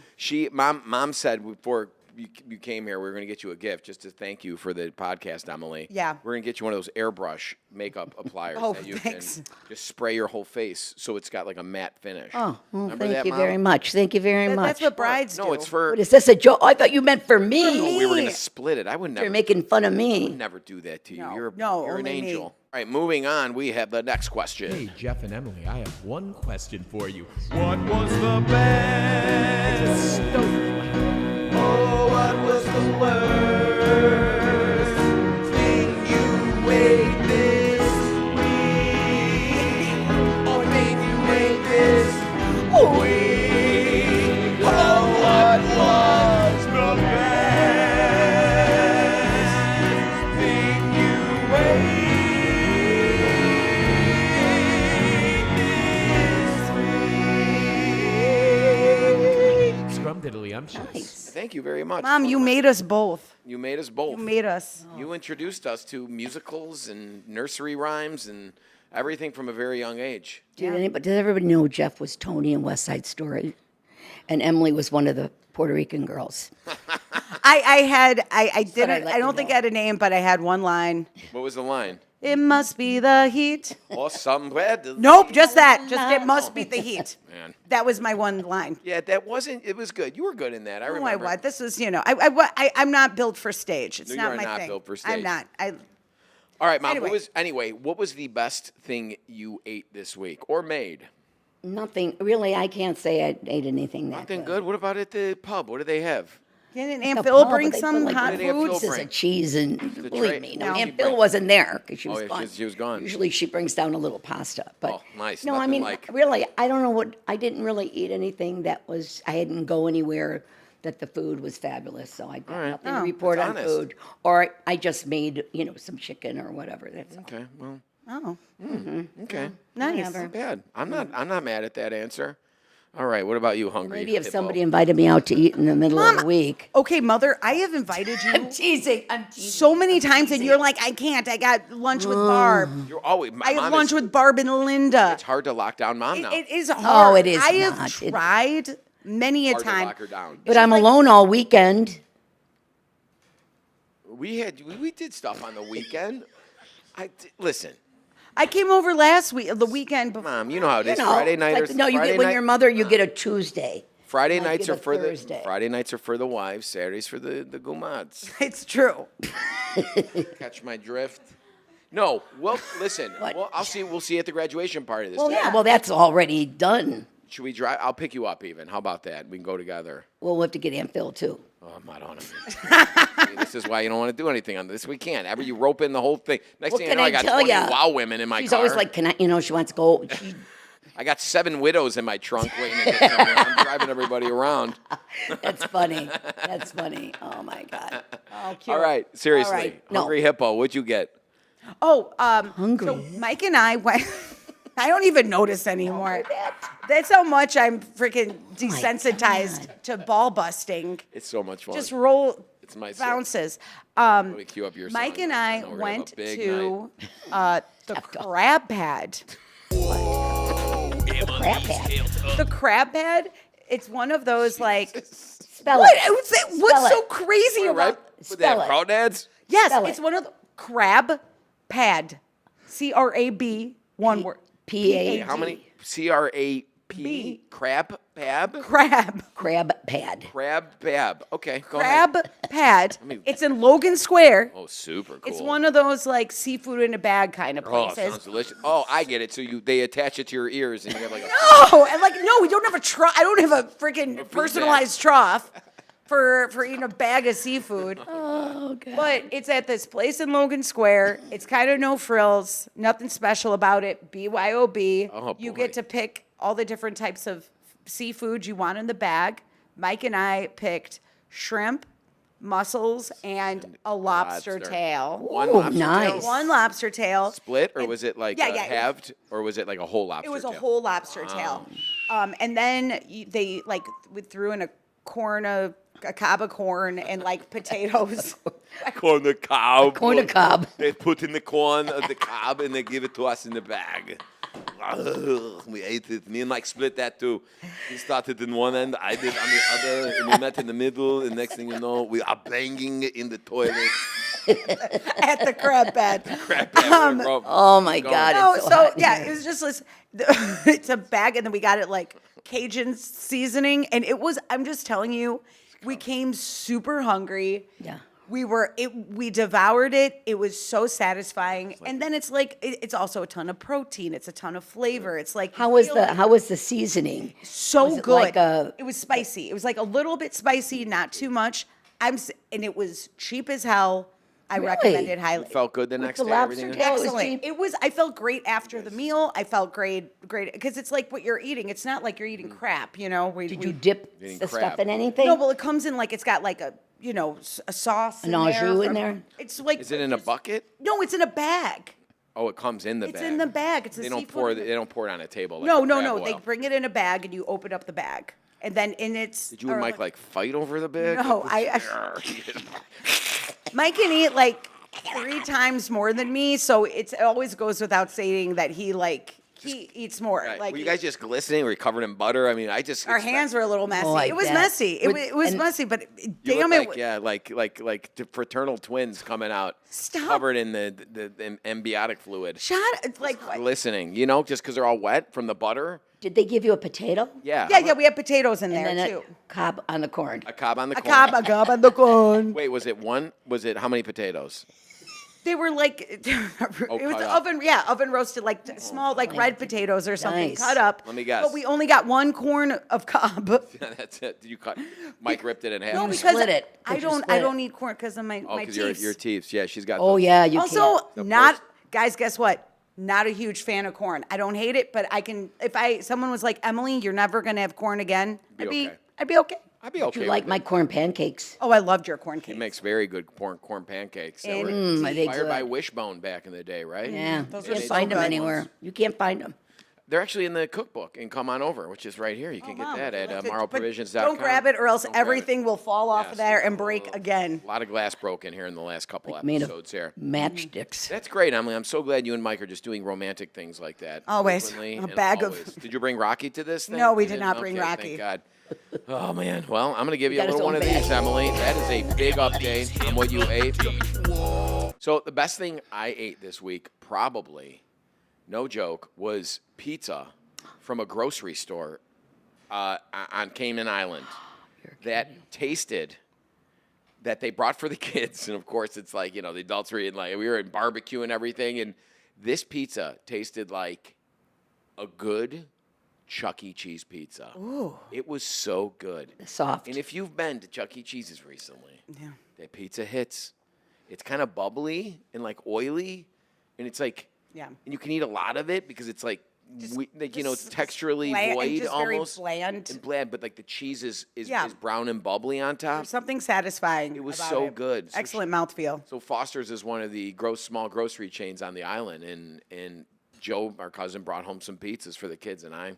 Mom said before you came here, we were going to get you a gift just to thank you for the podcast, Emily. Yeah. We're going to get you one of those airbrush makeup appliers Oh, that you thanks. can just spray your whole face so it's got like a matte finish. Oh, well, Remember thank that, you Mom? very much. Thank you very much. That's what brides do. No, it's for. What, is this a joke? Oh, I thought you meant for me. No, we were going me. to split it. I would never. You're making fun of me. Never do that to you. No. You're No, you're an only me. angel. All right, moving on. We have the next question. Hey, Jeff and Emily, I have one question for you. What was the best? Oh, what was the worst thing you ate this week? Or maybe you ate this week? Oh, what was the best thing you ate this week? Scrumdiddlyumptious. Nice. Thank you very much. Mom, you made us both. You made us both. You made us. You introduced us to musicals and nursery rhymes and everything from a very young age. Did everybody know Jeff was Tony in West Side Story? And Emily was one of the Puerto Rican girls. I I'd didn't, let I you don't think know. I had a name, but I had one line. What was the line? It must be the heat. Oh, somewhere. Nope, just that. Just it must be the heat. Man. That was my one line. Yeah, that wasn't. It was good. You were good in that. I Oh, remember. what? This was, I'm not built for stage. It's No, not you are my not thing. built for stage. I'm not. All right, Mom. Anyway. What was the best thing you ate this week or made? Nothing. Really, I can't say I ate anything that Nothing good. What about at the pub? What do they have? Didn't A Aunt Phil pub, bring but they put, some like, hot What did they have Phil foods? bring? Pieces of cheese and tray- believe me, no, No. Aunt Phil wasn't there because she Oh, was yeah, gone. she was gone. Usually she brings down a little pasta, but Oh, nice. No, I Nothing mean like- really, I don't know what. I didn't really eat anything that was. I didn't go anywhere that the food was fabulous, so I got right. nothing Oh, to report that's on honest. food. Or I just made some chicken or whatever. That's all. Okay. Well. Oh, Okay. nice. Not bad. I'm not mad at that answer. All right. What about you, hungry? Maybe if hippo? somebody invited me out to eat in the middle of the week. Okay, Mother, I have invited you I'm teasing. so many times, and you're like, I can't. I got lunch with Barb. You're always. My I have mom lunch is, with Barb and Linda. It's hard to lock down Mom now. It is hard. it is I have not. It- tried many a hard to time. lock her down. But I'm alone all weekend. We did stuff on the weekend. Listen, I came over last week, the weekend before. Mom. You know how it is. You know, Friday night like, or no, you Friday get when night- you're a mother, you get a Tuesday. Friday Might nights get are a for Thursday. the Friday nights are for the wives. Saturdays for the gumads. It's true. Catch my drift? No. Well, listen. What? Well, We'll see at the graduation party this Well, time. yeah, well, that's already done. Should we drive? I'll pick you up even. How about that? We can go together. Well, we'll have to get Aunt Phil, too. Oh, I'm not on it. See, this is why you don't want to do anything on this. We can't. Ever you rope in the whole thing. Next What thing you can know, I I got tell 20 ya? wow women in my She's car. always like, she wants to go. I got 7 widows in my trunk waiting to get somewhere. I'm driving everybody around. That's funny. That's funny. Oh, my God. Oh, cute. All right, seriously. All right, no. Hungry Hippo, what'd you get? Oh, Hungry. So Mike and I went. I don't even notice anymore. that. That's how much I'm freaking my desensitized to ball busting. It's so much fun. Just roll It's my bounces. Let me cue up your Mike song. and I know we're gonna have a went big to the crab pad. Crap hat. The crab pad. It's one of those like. Spell What? it. What's Spell so it. crazy night. Right? about? With that Spell it. crawdads? Yes, Spell it's it. one of the crab pad. CRAB. One word. P-A-D. How many? CRAP? P. Crab pab? Crab. Crab pad. Crab pab. Okay, go ahead. Crab pad. me- It's in Logan Square. Oh, super cool. It's one of those like seafood in a bag kind of Oh, places. sounds delicious. Oh, I get it. So they attach it to your ears and you have like a No, and like no, we don't have a trough. I don't have a freaking personalized trough for eating a bag of seafood. Oh, God. But it's at this place in Logan Square. It's kind of no frills, nothing special about it. BYOB. Oh, You boy. get to pick all the different types of seafood you want in the bag. Mike and I picked shrimp, mussels, and a lobster lobster. tail. One Ooh, lobster nice. tail? One lobster tail. Split, or was it like Yeah, yeah, it was- halved, or was it like a whole lobster It was a tail? whole lobster tail. And then they like we threw in a cob of corn and like potatoes. Corn the cob. Corn the cob. They put in the corn of the cob and they give it to us in the bag. Ugh, we ate it. Me and Mike split that too. He started in one end, I did on the other, and we met in the middle. And next thing you know, we are banging in the toilet. At the crab bed. Crap, yeah, we're Oh, my Going. God. No, it's so so hot in yeah, here. it was just this. It's a bag, and then we got it like Cajun seasoning, and it was. I'm just telling you, we came super hungry. Yeah. We devoured it. It was so satisfying, and then it's like it's also a ton of protein. It's a ton of flavor. It's like How was the seasoning? so was it good. like a- It was spicy. It was like a little bit spicy, not too much. And it was cheap as hell. I Really? recommend it highly. Felt good the next the day. lobster Everything. tail? it was Excellent. cheap? It was. I felt great after the meal. I felt great because it's like what you're eating. It's not like you're eating crap, you know. Did you dip Eating the crab. stuff in anything? No, well, it comes in like it's got like a a sauce. An au jus in from- there? It's like Is it in a bucket? No, it's in a bag. Oh, it comes in the It's bag. in the bag. It's a They don't seafood pour. in the- They don't pour it on a table. Like No, the no, crab no. oil. They bring it in a bag and you open up the bag, and then in its. Did you and Mike like fight over the bag? No, Mike can eat like 3 times more than me, so it always goes without saying that he eats more. Right. Like Were you guys just glistening? Were you covered in butter? I mean, I just our hands were a little messy. like It was that. messy. With- It was and- messy, but You damn look it! like, yeah, like the fraternal twins coming out, Stop. covered in the amniotic fluid, Shut like glistening. You know, just because they're all wet from the butter. Did they give you a potato? Yeah. yeah. We have potatoes in And there then too. a cob on the corn. A cob on the A corn. cob on the corn. Wait, was it one? Was it how many potatoes? They were like it was cut up. oven roasted like small like red potatoes or something Nice. cut up. Let me guess. But we only got 1 corn of cob. That's it. Did you cut? Mike ripped it in half. No, You because split it. I Did you don't split it? eat corn because of my Oh, my because your teeth. teeth. Yeah, she's got. Oh, the- yeah, you Also, can't. The not first- guys. Guess what? Not a huge fan of corn. I don't hate it, but I can. If someone was like, Emily, you're never gonna have corn again. Be okay. I'd be okay. I'd be okay. You like with my it. corn pancakes? Oh, I loved your corn He cake. makes very good corn pancakes. That were Mm, are they inspired by good? Wishbone back in the day, right? Yeah, Those you are can't so find them good. anywhere. You can't find them. They're actually in the cookbook and come on over, which is right here. You can Wow. get that at But marrowprovisions.com. Don't grab it, or else Don't grab it. everything will fall off Yes. of there and break again. A lot of glass broken here in the last couple Made of episodes here. matchsticks. That's great, Emily. I'm so glad you and Mike are just doing romantic things like that. Always. frequently A and bag of- always. Did you bring Rocky to this thing? No, we You did didn't? not bring Okay, Rocky. Thank God. Oh, man. Well, I'm going to give you a got his little one own of bag. these, Emily. That is a big update on what you ate. So the best thing I ate this week, probably, no joke, was pizza from a grocery store on Cayman Island that tasted that they brought for the kids. And of course, it's like, the adults were eating, like, we were in barbecue and everything. And this pizza tasted like a good Chuck E. Cheese pizza. Ooh. It was so good. Soft. And if you've been to Chuck E. Cheese's recently, that pizza hits. It's kind of bubbly and like oily. And it's like, Yeah. and you can eat a lot of it because it's like, it's texturally bland and void just very almost. bland. And bland, but like the cheese is Yeah. brown and bubbly on top. There's something satisfying. It was about so it. good. So Excellent mouthfeel. So Foster's is one of the small grocery chains on the island, and Joe, our cousin, brought home some pizzas for the kids, and I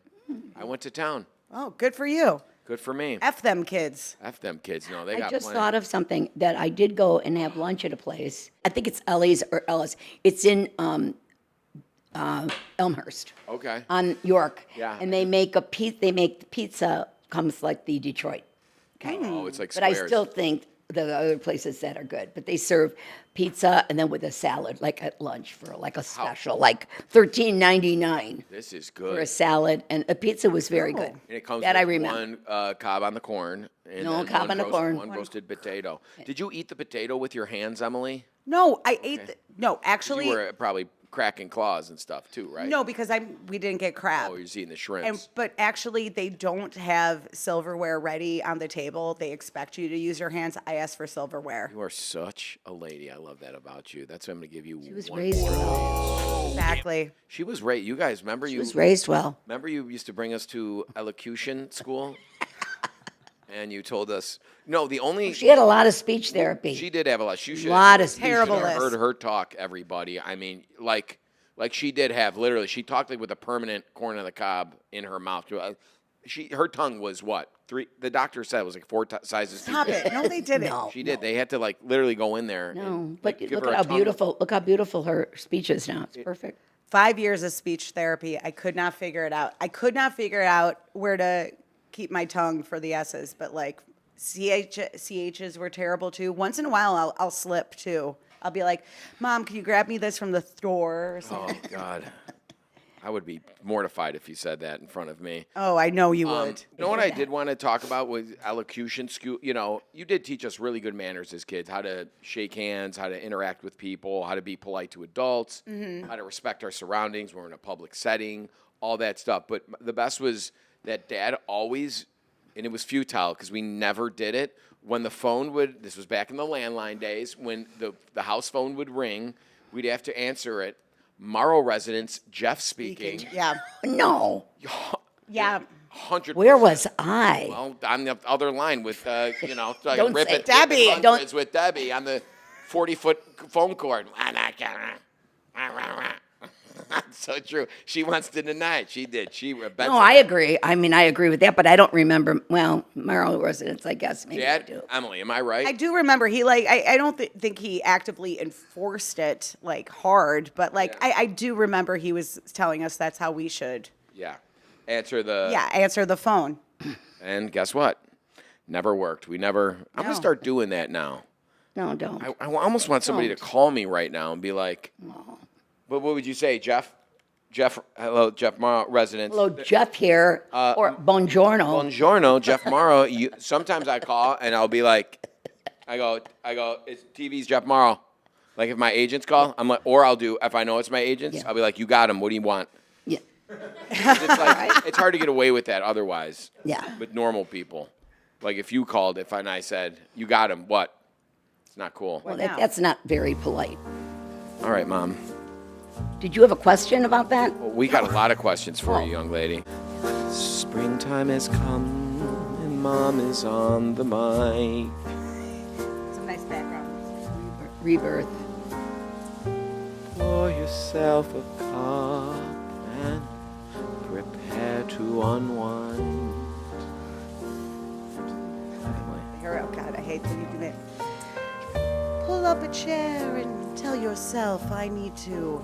went to town. Oh, good for you. Good for me. F them kids. F them kids. No, they I got just plenty. thought of something that I did go and have lunch at a place. I think it's Ellie's or Ellis. It's in Elmhurst Okay. on York. Yeah. And they make the pizza comes like the Detroit. Oh, it's like But I squares. still think the other places that are good, but they serve pizza and then with a salad, like at lunch for like a special, like $13.99 This is for good. a salad, and a pizza was very good. And it comes that with I remember. one cob on the corn. And No, then cob one on the corn. One roasted potato. Did you eat the potato with your hands, Emily? No, I ate. No, 'Cause actually, you were probably cracking claws and stuff too, right? no, because we didn't get crab. Oh, you're just eating the shrimps. But actually, they don't have silverware ready on the table. They expect you to use your hands. I asked for silverware. You are such a lady. I love that about you. That's why I'm going to give you She was one raised more. well. Exactly. She was raised. You guys remember She you? was raised well. Remember you used to bring us to elocution school, and you told us no. The only She had a lot of speech therapy. she did have a lot. You should Lot of you should have Terrible heard list. her talk. Everybody. I mean, like she did have literally. She talked like with a permanent corn on the cob in her mouth. Her tongue was what 3? The doctor said it was like 4 sizes too Stop big. it. No, they didn't. No. She did. They had to like literally go in there. No, and, but like, give look her at a how tongue- beautiful. Look how beautiful her speech is now. It's perfect. 5 years of speech therapy. I could not figure it out. I could not figure out where to keep my tongue for the S's, but like CHs were terrible too. Once in a while, I'll slip too. I'll be like, Mom, can you grab me this from the store or something? Oh God, I would be mortified if you said that in front of me. Oh, I know you would. You know what I did want to talk about was elocution. You know, you did teach us really good manners as kids, how to shake hands, how to interact with people, how to be polite to adults, how to respect our surroundings when we're in a public setting, all that stuff. But the best was that Dad always, and it was futile because we never did it, when the phone would, this was back in the landline days, when the house phone would ring, we'd have to answer it. Marorrow residents, Jeff speaking. Yeah. No. Yeah. 100%. Where was I? Well, on the other line with, like Don't rip say it, Debbie. rip it hundreds with Debbie on the 40-foot phone cord. So true. She wants to deny it. She did. No, I agree. I mean, I agree with that, but I don't remember. Well, Marorrow residents, I guess maybe I Dad, do. Emily, am I right? I do remember he I don't think he actively enforced it like hard, but like I do remember he was telling us that's how we should Yeah. Answer the. answer the phone. And guess what? Never worked. I'm going to No. start doing that now. No, don't. I almost want somebody to call me right now and be like, but what would you say, Jeff? Hello, Jeff Mauro, residents. Hello, Jeff here, or buongiorno. Buongiorno, Jeff Mauro. Sometimes I call and I'll be like, I go, it's TV's Jeff Mauro. Like if my agents call, I'm like, or I'll do, if I know it's my agents, Yeah. I'll be like, you got him. What do you want? Yeah. 'Cause it's like, it's hard to get away with that otherwise. Yeah. With normal people. Like if you called, and I said, you got him, what? It's not cool. Well, now? that's not very polite. All right, Mom. Did you have a question about that? Well, we got a lot of questions for you, young lady. Springtime has come and Mom is on the mic. Some nice background. Rebirth. Pour yourself a cup and prepare to unwind. Oh God, I hate when you do that. Pull up a chair and tell yourself I need to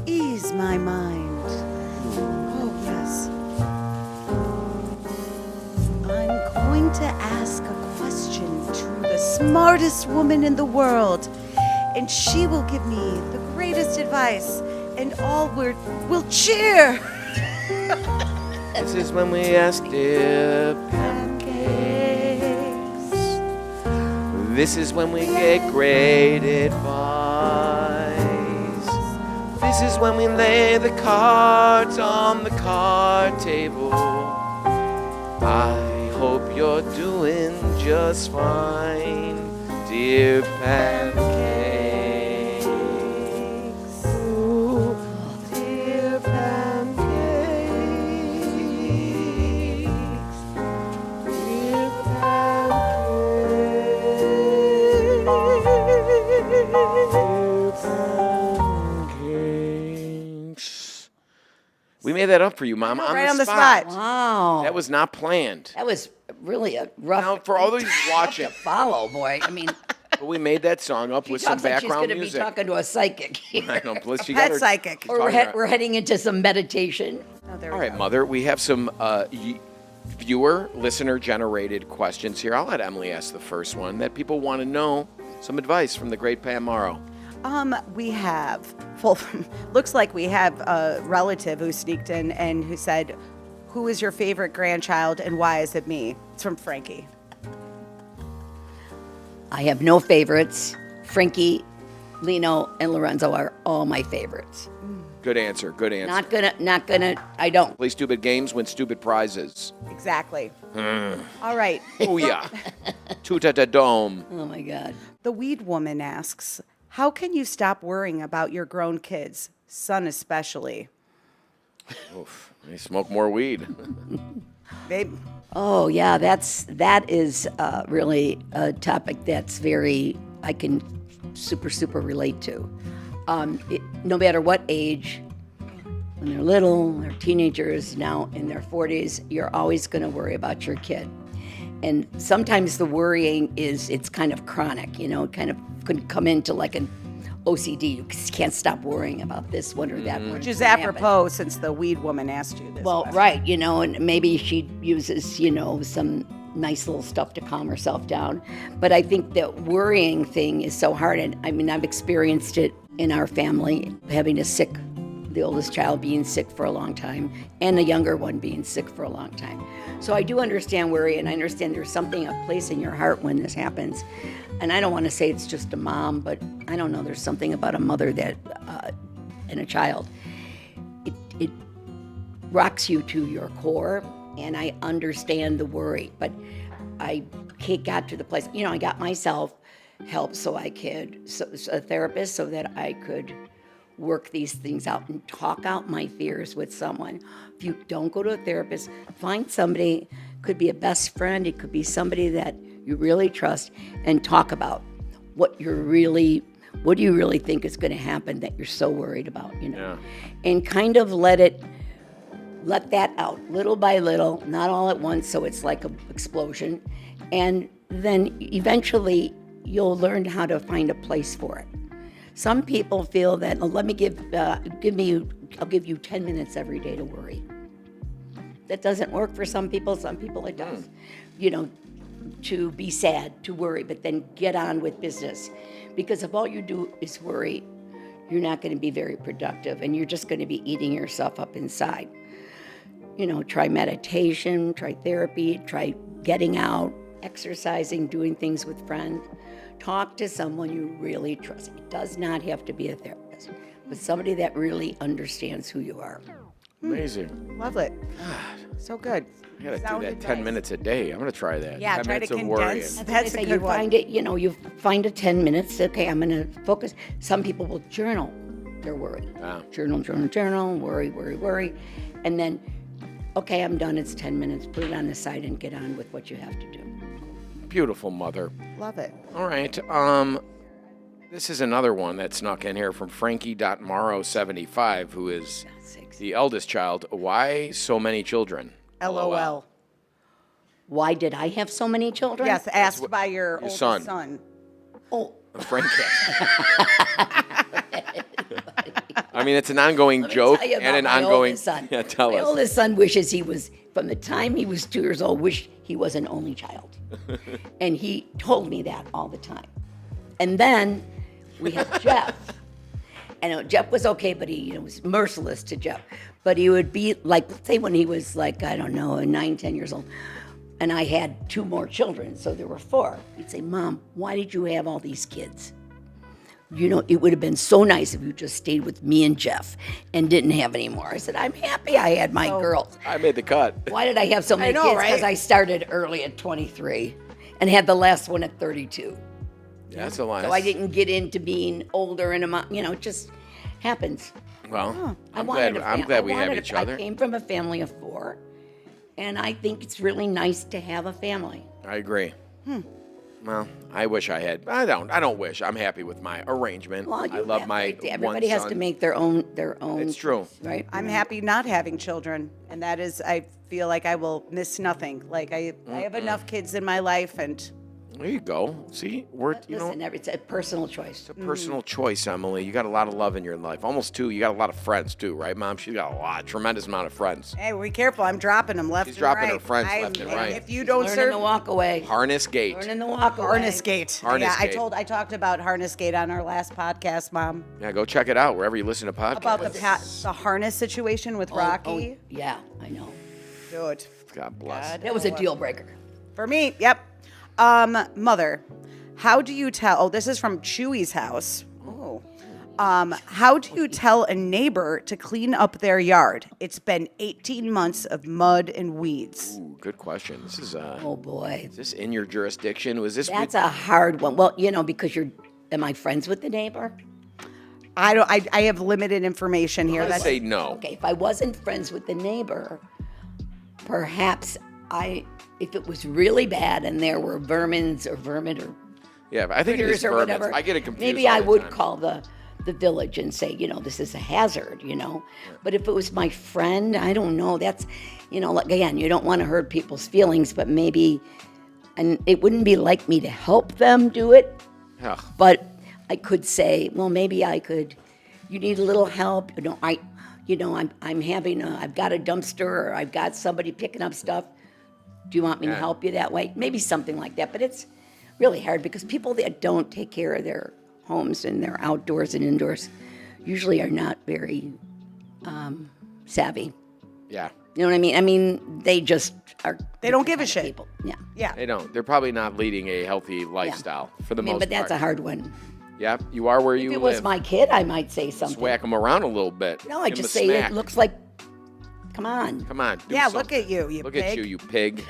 ease my mind. Oh yes. I'm going to ask a question to the smartest woman in the world, and she will give me the greatest advice, and all will cheer. This is when we ask dear Pancakes. This is when we get great advice. This is when we lay the cards on the card table. I hope you're doing just fine, dear Pancakes. Ooh, dear Pancakes. Dear Pancakes. We made that up for you, Mom. Right on the spot. Wow. That was not planned. That was really a rough. Now, for all those watching, follow, boy. I mean, but we made that song up she with some talks like she's background going to be music. talking to a psychic I here. know, plus she Pet got her psychic. Or talking about- we're heading into some meditation. Oh, there All we right, go. Mother, we have some viewer, listener-generated questions here. I'll let Emily ask the first one that people want to know some advice from the great Pam Mauro. We have, looks like we have a relative who sneaked in and who said, who is your favorite grandchild and why is it me? It's from Frankie. I have no favorites. Frankie, Lino, and Lorenzo are all my favorites. Good answer. Good answer. Not gonna, I don't. Play stupid games, win stupid prizes. Exactly. All right. Oh, yeah. Toot-a-da-dome. Oh my God. The Weed Woman asks, how can you stop worrying about your grown kids, son especially? Oof. They smoke more weed. Babe. Oh yeah, that is really a topic that's I can super relate to. No matter what age, when they're little, they're teenagers, now in their 40s, you're always going to worry about your kid. And sometimes the worrying it's kind of chronic, it kind of could come into like an OCD. You just can't stop worrying about this one or that one. Which is apropos since the Weed Woman asked you this. Well, question. right, and maybe she uses, some nice little stuff to calm herself down. But I think that worrying thing is so hard. And I mean, I've experienced it in our family, having the oldest child being sick for a long time, and the younger one being sick for a long time. So I do understand worry, and I understand there's something, a place in your heart when this happens. And I don't want to say it's just a mom, but I don't know, there's something about a mother that, and a child. It rocks you to your core, and I understand the worry, but I got to the place, I got myself help a therapist so that I could work these things out and talk out my fears with someone. If you don't go to a therapist, find somebody, could be a best friend, it could be somebody that you really trust, and talk about what do you really think is going to happen that you're so worried about, Yeah. And kind of let that out little by little, not all at once, so it's like an explosion. And then eventually you'll learn how to find a place for it. Some people feel that, I'll give you 10 minutes every day to worry. That doesn't work for some people it does. To be sad, to worry, but then get on with business. Because if all you do is worry, you're not going to be very productive, and you're just going to be eating yourself up inside. Try meditation, try therapy, try getting out, exercising, doing things with friends. Talk to someone you really trust. It does not have to be a therapist, but somebody that really understands who you are. Amazing. Love it. So good. I gotta Sound do that advice. 10 minutes a day. I'm gonna try that. Yeah, 10 try to minutes of worrying. condense. That's a good one. Find it, you find a 10 minutes. Okay, I'm going to focus. Some people will journal their worry. Wow. Journal, worry. And then, okay, I'm done. It's 10 minutes. Put it on the side and get on with what you have to do. Beautiful mother. Love it. All right. This is another one that snuck in here from Frankie.Mauro75, who is the eldest child. Why so many children? LOL. Why did I have so many children? Yes, asked by your oldest son. son. Oh, Frankie. I mean, it's an ongoing joke tell you and an about my ongoing. oldest son. Yeah, tell My us. oldest son wishes he was, from the time he was 2 years old, wished he was an only child. And he told me that all the time. And then we had Jeff. And Jeff was okay, but he was merciless to Jeff. But he would be like, let's say when he was like, 9, 10 years old, and I had 2 more children, so there were 4. He'd say, Mom, why did you have all these kids? It would have been so nice if you just stayed with me and Jeff and didn't have any more. I said, I'm happy I had my girls. I made the cut. Why did I have so many know, kids? right? Because I started early at 23 and had the last one at 32. Yeah, that's a lot. So I didn't get into being older and it just happens. Well, I I'm wanted glad. a I'm fam- glad I we have wanted each a- other. I came from a family of 4, and I think it's really nice to have a family. I agree. Well, I wish I had. I don't wish. I'm happy with my arrangement. Well, I love my everybody one has son. to make their own. It's true. right? I'm happy not having children, and that is, I feel like I will miss nothing. Like I have enough kids in my life, and There you go. See, Listen, it's a personal choice. it's a personal choice, Emily. You got a lot of love in your life. Almost two. You got a lot of friends too, right, Mom? She's got tremendous amount of friends. Hey, be careful. I'm dropping them left She's and dropping right. her friends left and right. If you don't Learning serve to walk away. Harness Gate. Learning to walk away. Harness Gate. Harness Yeah, Gate. I talked about Harness Gate on our last podcast, Mom. Yeah, go check it out wherever you listen to podcasts. About the harness situation with Rocky. Yeah, I know. Dude. God bless. God. That was a deal breaker. For me, yep. Mother, how do you tell? Oh, this is from Chewy's house. Oh. How do you tell a neighbor to clean up their yard? It's been 18 months of mud and weeds. Ooh, good question. This is Oh boy, is this in your jurisdiction? Was this that's a hard one. Well, because am I friends with the neighbor? I have limited information here. Let's say no. Okay, if I wasn't friends with the neighbor, perhaps if it was really bad and there were vermin or Yeah, I think it is critters or vermin. whatever, I get it confused. maybe all I the would time. call the village and say, this is a hazard, But if it was my friend, I don't know. That's, like, again, you don't want to hurt people's feelings, but maybe, and it wouldn't be like me to help them do it, Ugh. but I could say, well, maybe I could. You need a little help. I'm having I've got a dumpster or I've got somebody picking up stuff. Do you want me to Yeah. help you that way? Maybe something like that. But it's really hard because people that don't take care of their homes and their outdoors and indoors usually are not very savvy. Yeah, You know what I mean? I mean, they just are. They don't give a different shit. People. Yeah. Yeah. they don't. They're probably not leading a healthy lifestyle for the most But that's part. a hard one. Yeah, you are where If you it live. was my kid, I might say Just something. whack them around a little bit. No, I Give 'em just a say smack. it looks like. Come on. Come on. Do Yeah, something. look at you, you Look pig. at you, you pig.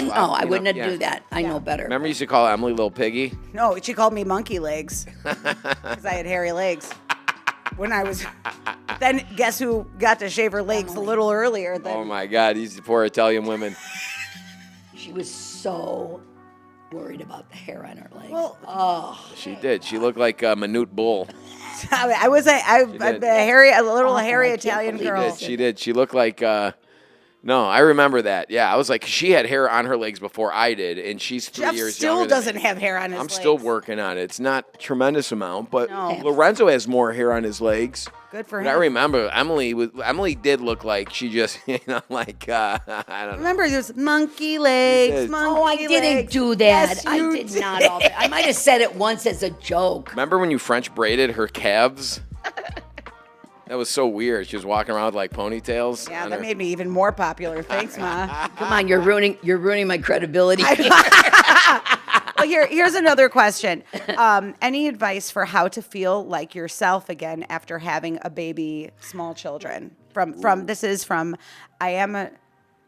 No, I wouldn't yeah. do that. I know better. Remember, you used to call Emily Little Piggy. No, she called me monkey legs because I had hairy legs. When I was, then guess who got to shave her legs a little earlier? Than, Oh my God, these poor Italian women. She was so worried about the hair on her legs. Well, She did. She looked like a minute bull. I was a did. a little awful. hairy I can't Italian believe girl. this. She did. She looked like. No, I remember that. Yeah, I was like, she had hair on her legs before I did, and she's 3 Jeff years still younger than doesn't me. have hair on his I'm legs. still working on it. It's not a tremendous amount, but No. Lorenzo has more hair on his legs. Good for But I him. remember Emily did look like she just, like, I don't know. Remember, there's monkey legs, did. monkey Oh, I didn't legs. do that. Yes, I you did not. All that. I might have said it once as a joke. Remember when you French braided her calves? That was so weird. She was walking around with like ponytails. Yeah, on that her- made me even more popular. Thanks, Ma. Come on, you're ruining my credibility. Well, here's another question. Any advice for how to feel like yourself again after having a baby, small children? This is from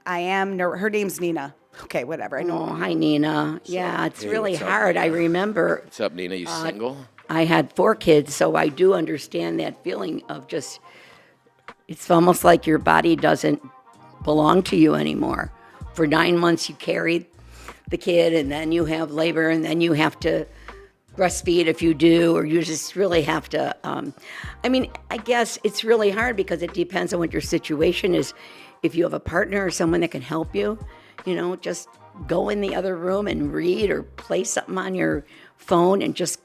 her name's Nina. Okay, whatever. I know. Oh, hi, Nina. Yeah, it's Hey, really what's up? hard. I remember What's up, Nina? You single? I had 4 kids, so I do understand that feeling of just, it's almost like your body doesn't belong to you anymore. For 9 months, you carry the kid, and then you have labor, and then you have to breastfeed if you do, or you just really have to. I guess it's really hard because it depends on what your situation is. If you have a partner or someone that can help you, just go in the other room and read or play something on your phone and just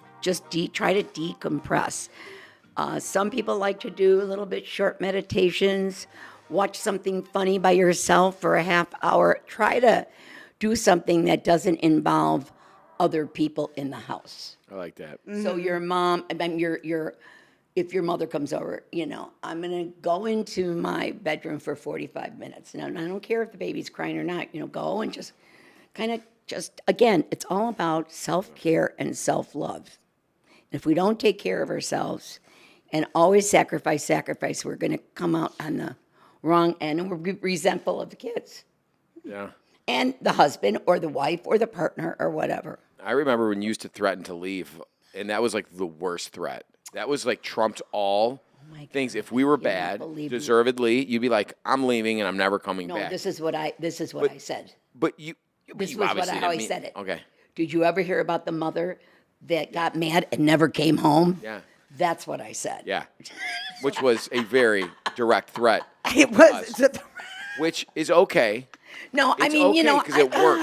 try to decompress. Some people like to do a little bit short meditations, watch something funny by yourself for a half hour. Try to do something that doesn't involve other people in the house. I like that. So your mom, if your mother comes over, I'm gonna go into my bedroom for 45 minutes. Now, I don't care if the baby's crying or not. Go and just again, it's all about self-care and self-love. If we don't take care of ourselves and always sacrifice, we're going to come out on the wrong end and we'll be resentful of the kids Yeah. and the husband or the wife or the partner or whatever. I remember when you used to threaten to leave, and that was like the worst threat. That was like trumped all my things. If we were bad, believe me. deservedly, you'd be like, I'm leaving and I'm never coming No, back. this is what I said. But you This you was obviously how I didn't mean- said it. Okay. Did you ever hear about the mother that got mad and never came home? Yeah. That's what I said. Yeah. Which was a very direct threat, It was. which is okay. No, I It's mean, okay, 'cause it worked.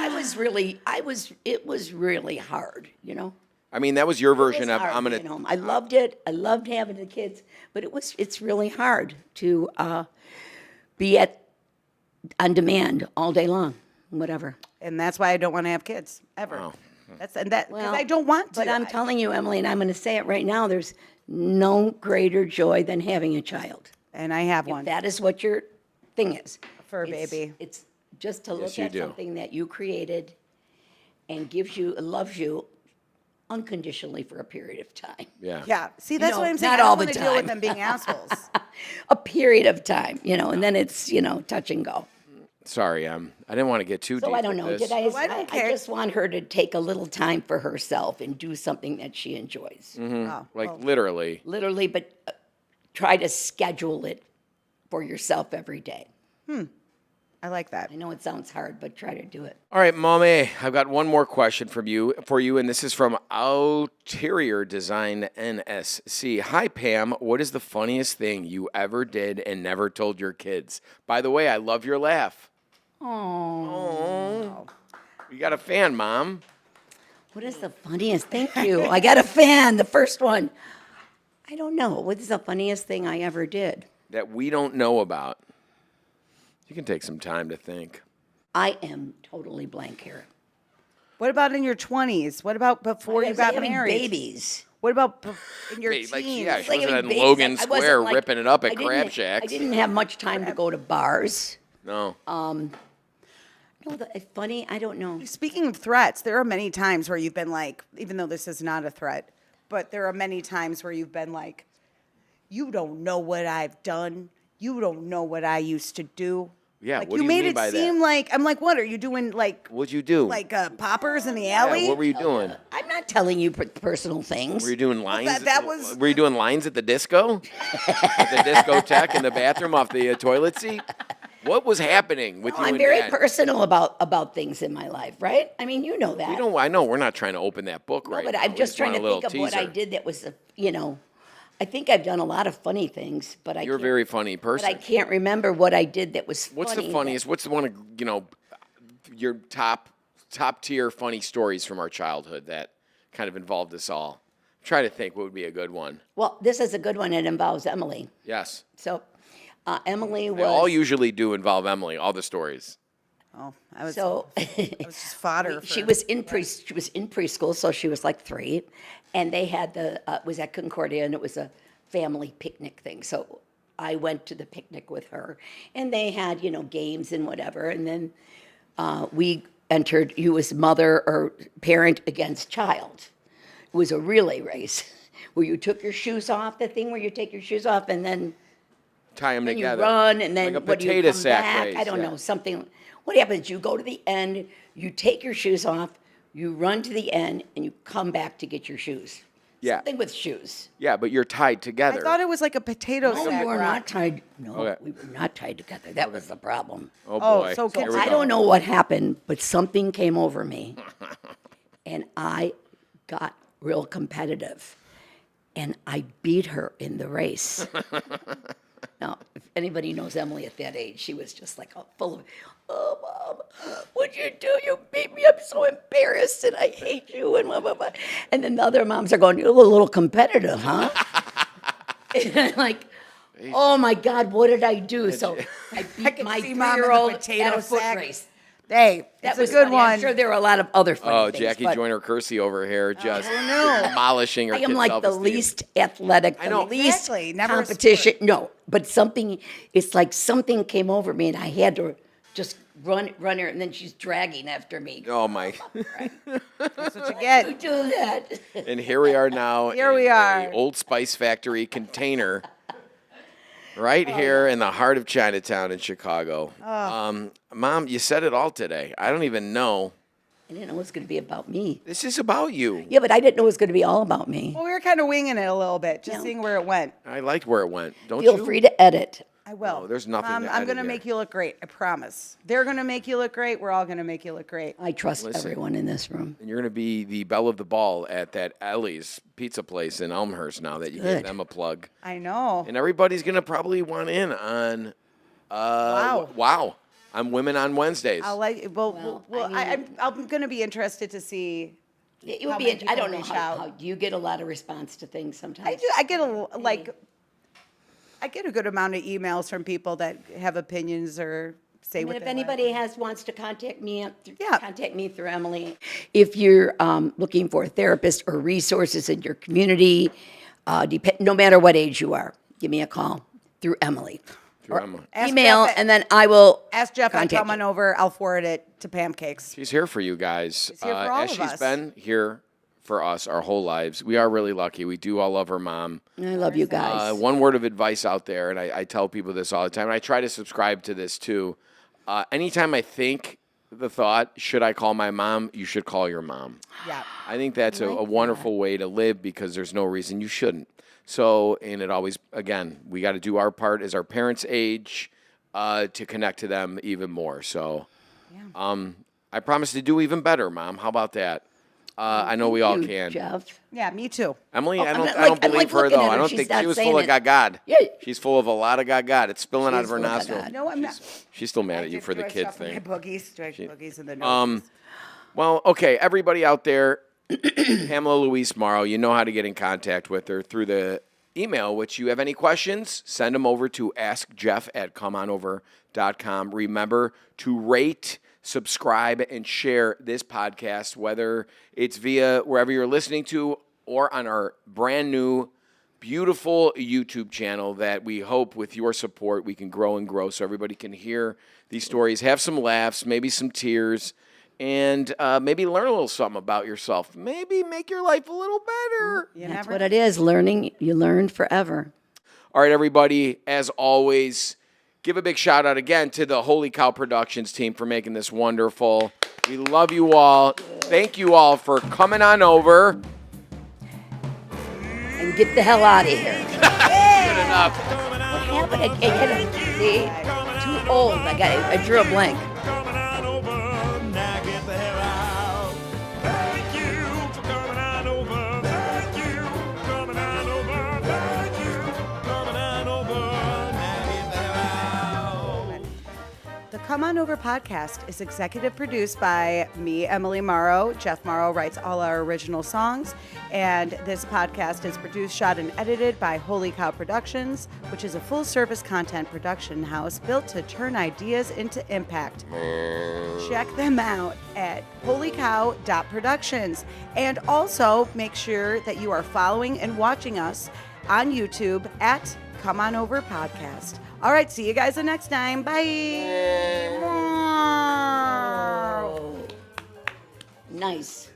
it was really hard, you know? I mean, that was your It was version of hard I'm gonna. being home. I loved it. I loved having the kids, but it's really hard to be on demand all day long, whatever. And that's why I don't want to have kids ever. Wow. Because I don't want to. But I'm telling you, Emily, and I'm going to say it right now, there's no greater joy than having a child. And I have one. That is what your thing is. Fur It's- baby. It's just to Yes, look you at do. something that you created and loves you unconditionally for a period of time. Yeah. Yeah. See, that's know, what I'm saying. not I don't all the want to deal with time. them being assholes. A period of time, and then it's, touch and go. Sorry, I didn't want to get too deep. So I don't know. with this. Did I? I don't I care. just want her to take a little time for herself and do something that she enjoys. Oh, Like well, literally. Literally, but try to schedule it for yourself every day. I like that. I know it sounds hard, but try to do it. All right, Mommy, I've got one more question for you, and this is from Ulterior Design NSC. Hi, Pam. What is the funniest thing you ever did and never told your kids? By the way, I love your laugh. Oh. You got a fan, Mom. What is the funniest? Thank you. I got a fan, the first one. I don't know. What is the funniest thing I ever did? That we don't know about. You can take some time to think. I am totally blank here. What about in your 20s? What about before I you was got having married? babies. What about in your Hey, teens? like, yeah, It's she wasn't having in babies. Logan I wasn't Square like- ripping it up at I didn't- Crab I Shacks. didn't have much time to go to bars. No. No, funny, I don't know. Speaking of threats, there are many times where you've been like, even though this is not a threat, but there are many times where you've been like, you don't know what I've done. You don't know what I used to do. Yeah, like what you do you made mean it by that? seem like I'm like, what are you doing? Like, What'd you do? like poppers in the Yeah, alley? what were you doing? I'm not telling you personal things. Were you doing lines? that was- Were you doing lines at the disco? At the discotheque in the bathroom off the toilet seat? What was happening with No, you I'm and very Dad? personal about things in my life, right? I mean, you know that. We don't. I know we're not trying to open that book No, right but now. I'm We just trying want to a little think of what I teaser. did that was, I think I've done a lot of funny things, but You're a can't, very funny but person. I can't remember what I did that was funny. What's the funniest? What's the one of your top tier funny stories from our childhood that kind of involved us all? Try to think what would be a good one. Well, this is a good one. It involves Emily. Yes, So, Emily they was. all usually do involve Emily. All the stories. Oh, I was, So I was just fodder. she for- was in preschool, so she was like 3, and they had it was at Concordia, and it was a family picnic thing. So I went to the picnic with her, and they had games and whatever, and then we entered. You was mother or parent against child. It was a relay race where you took your shoes off. The thing where you take your shoes off and then Tie them you together. run, and then like a what do you potato come sack back? race. I don't yeah. know, something. What happens? You go to the end, you take your shoes off, you run to the end, and you come back to get your shoes. Yeah. Something with shoes. Yeah, but you're tied I together. thought it was like a potato No, sack. we were rock. not tied. No, Okay. we were not tied together. That was the problem. Oh Oh, boy. so Here we I go. don't know what happened, but something came over me, and I got real competitive, and I beat her in the race. Now, if anybody knows Emily at that age, she was just like full of, oh, Mom, what'd you do? You beat me. I'm so embarrassed, and I hate you, and blah, blah, blah. And then the other moms are going, you're a little competitive, huh? And I'm like, oh, my God, what did I do? So I beat can my see Mom in the 3-year-old potato at a foot sack. race. Hey, That it's was a good funny. one. I'm sure there were a lot of other funny Oh, things. Jackie but Joyner Kersey over here just no. demolishing her I am kid's like the self-esteem. least athletic, I know. the least Exactly. Never a competition. No, but it's like something came over me and I had to just run her, and then she's dragging after me. Oh my! That's what you You get. do that. And here we are now. Here we in are. a Old Spice factory container, right here in the heart of Chinatown in Chicago. Mom, you said it all today. I don't even know. I didn't know it was going to be about me. This is about you. Yeah, but I didn't know it was going to be all about me. Well, we were kind of winging it a little bit, just Yeah. seeing where it went. I liked where it went. Don't Feel you? free to edit. I will. No, there's nothing Mom, to I'm edit going to here. make you look great. I promise. They're going to make you look great. We're all going to make you look great. I trust Listen. everyone in this room. And you're going to be the belle of the ball at that Ellie's pizza place in Elmhurst now that you gave Good. them a plug. I know. And everybody's going to probably want in on. Wow. Wow. on Women on Wednesdays. I'm going to be interested to see. It would How be. many I don't people know reach out? how do you get a lot of response to things sometimes. I do. I get a good amount of emails from people that have opinions or say I mean, what if they anybody like. wants to contact me, Yeah. contact me through Emily. If you're looking for a therapist or resources in your community, no matter what age you are, give me a call through Emily. Through Or Emily. Ask email, Jeff at- and then I will Ask Jeff and contact come on you. over. I'll forward it to Pamcakes. She's here for you guys. She's here for all as of she's us. been here for us our whole lives. We are really lucky. We do all love her mom. I love you guys. One word of advice out there, and I tell people this all the time, and I try to subscribe to this too. Anytime I think the thought, should I call my mom? You should call your mom. Yeah. I think that's a wonderful way to live because there's no reason you shouldn't. So, and it always, again, we got to do our part as our parents age to connect to them even more. So, I promise to do even better, Mom. How about that? I know we all You, can. Jeff. Yeah, me too. Emily, Oh, I I'm don't, not I don't like- I'm believe like her looking though. at I her. don't She's think not she was saying full of it. gagad. Yeah. She's full of a lot of gagad. It's spilling out of her full of nostrils. gagad. No, I'm not. She's still mad at you for the Do I kid stuff in my thing. boogies? Do I have boogies in the nose? Well, okay, everybody out there, Pamela Louise Mauro, you know how to get in contact with her through the email, which you have any questions, send them over to askjeff@comeonover.com. Remember to rate, subscribe, and share this podcast, whether it's via wherever you're listening to or on our brand new, beautiful YouTube channel that we hope with your support we can grow and grow so everybody can hear these stories, have some laughs, maybe some tears, and maybe learn a little something about yourself. Maybe make your life a little better. That's what it is. Learning, you learn forever. All right, everybody, as always, give a big shout out again to the Holy Cow Productions team for making this wonderful. We love you all. Thank you all for coming on over. And get the hell out of here. Good enough. What happened? I see, too old. I drew a blank. Coming on over, now get the hell out. Thank you for coming on over. Thank you for coming on over. Thank you for coming on over, now get the hell out. The Come On Over podcast is executive produced by me, Emily Mauro. Jeff Mauro writes all our original songs. And this podcast is produced, shot, and edited by Holy Cow Productions, which is a full-service content production house built to turn ideas into impact. Check them out at holycow.productions. And also make sure that you are following and watching us on YouTube at Come On Over Podcast. All right, see you guys the next time. Bye. Nice.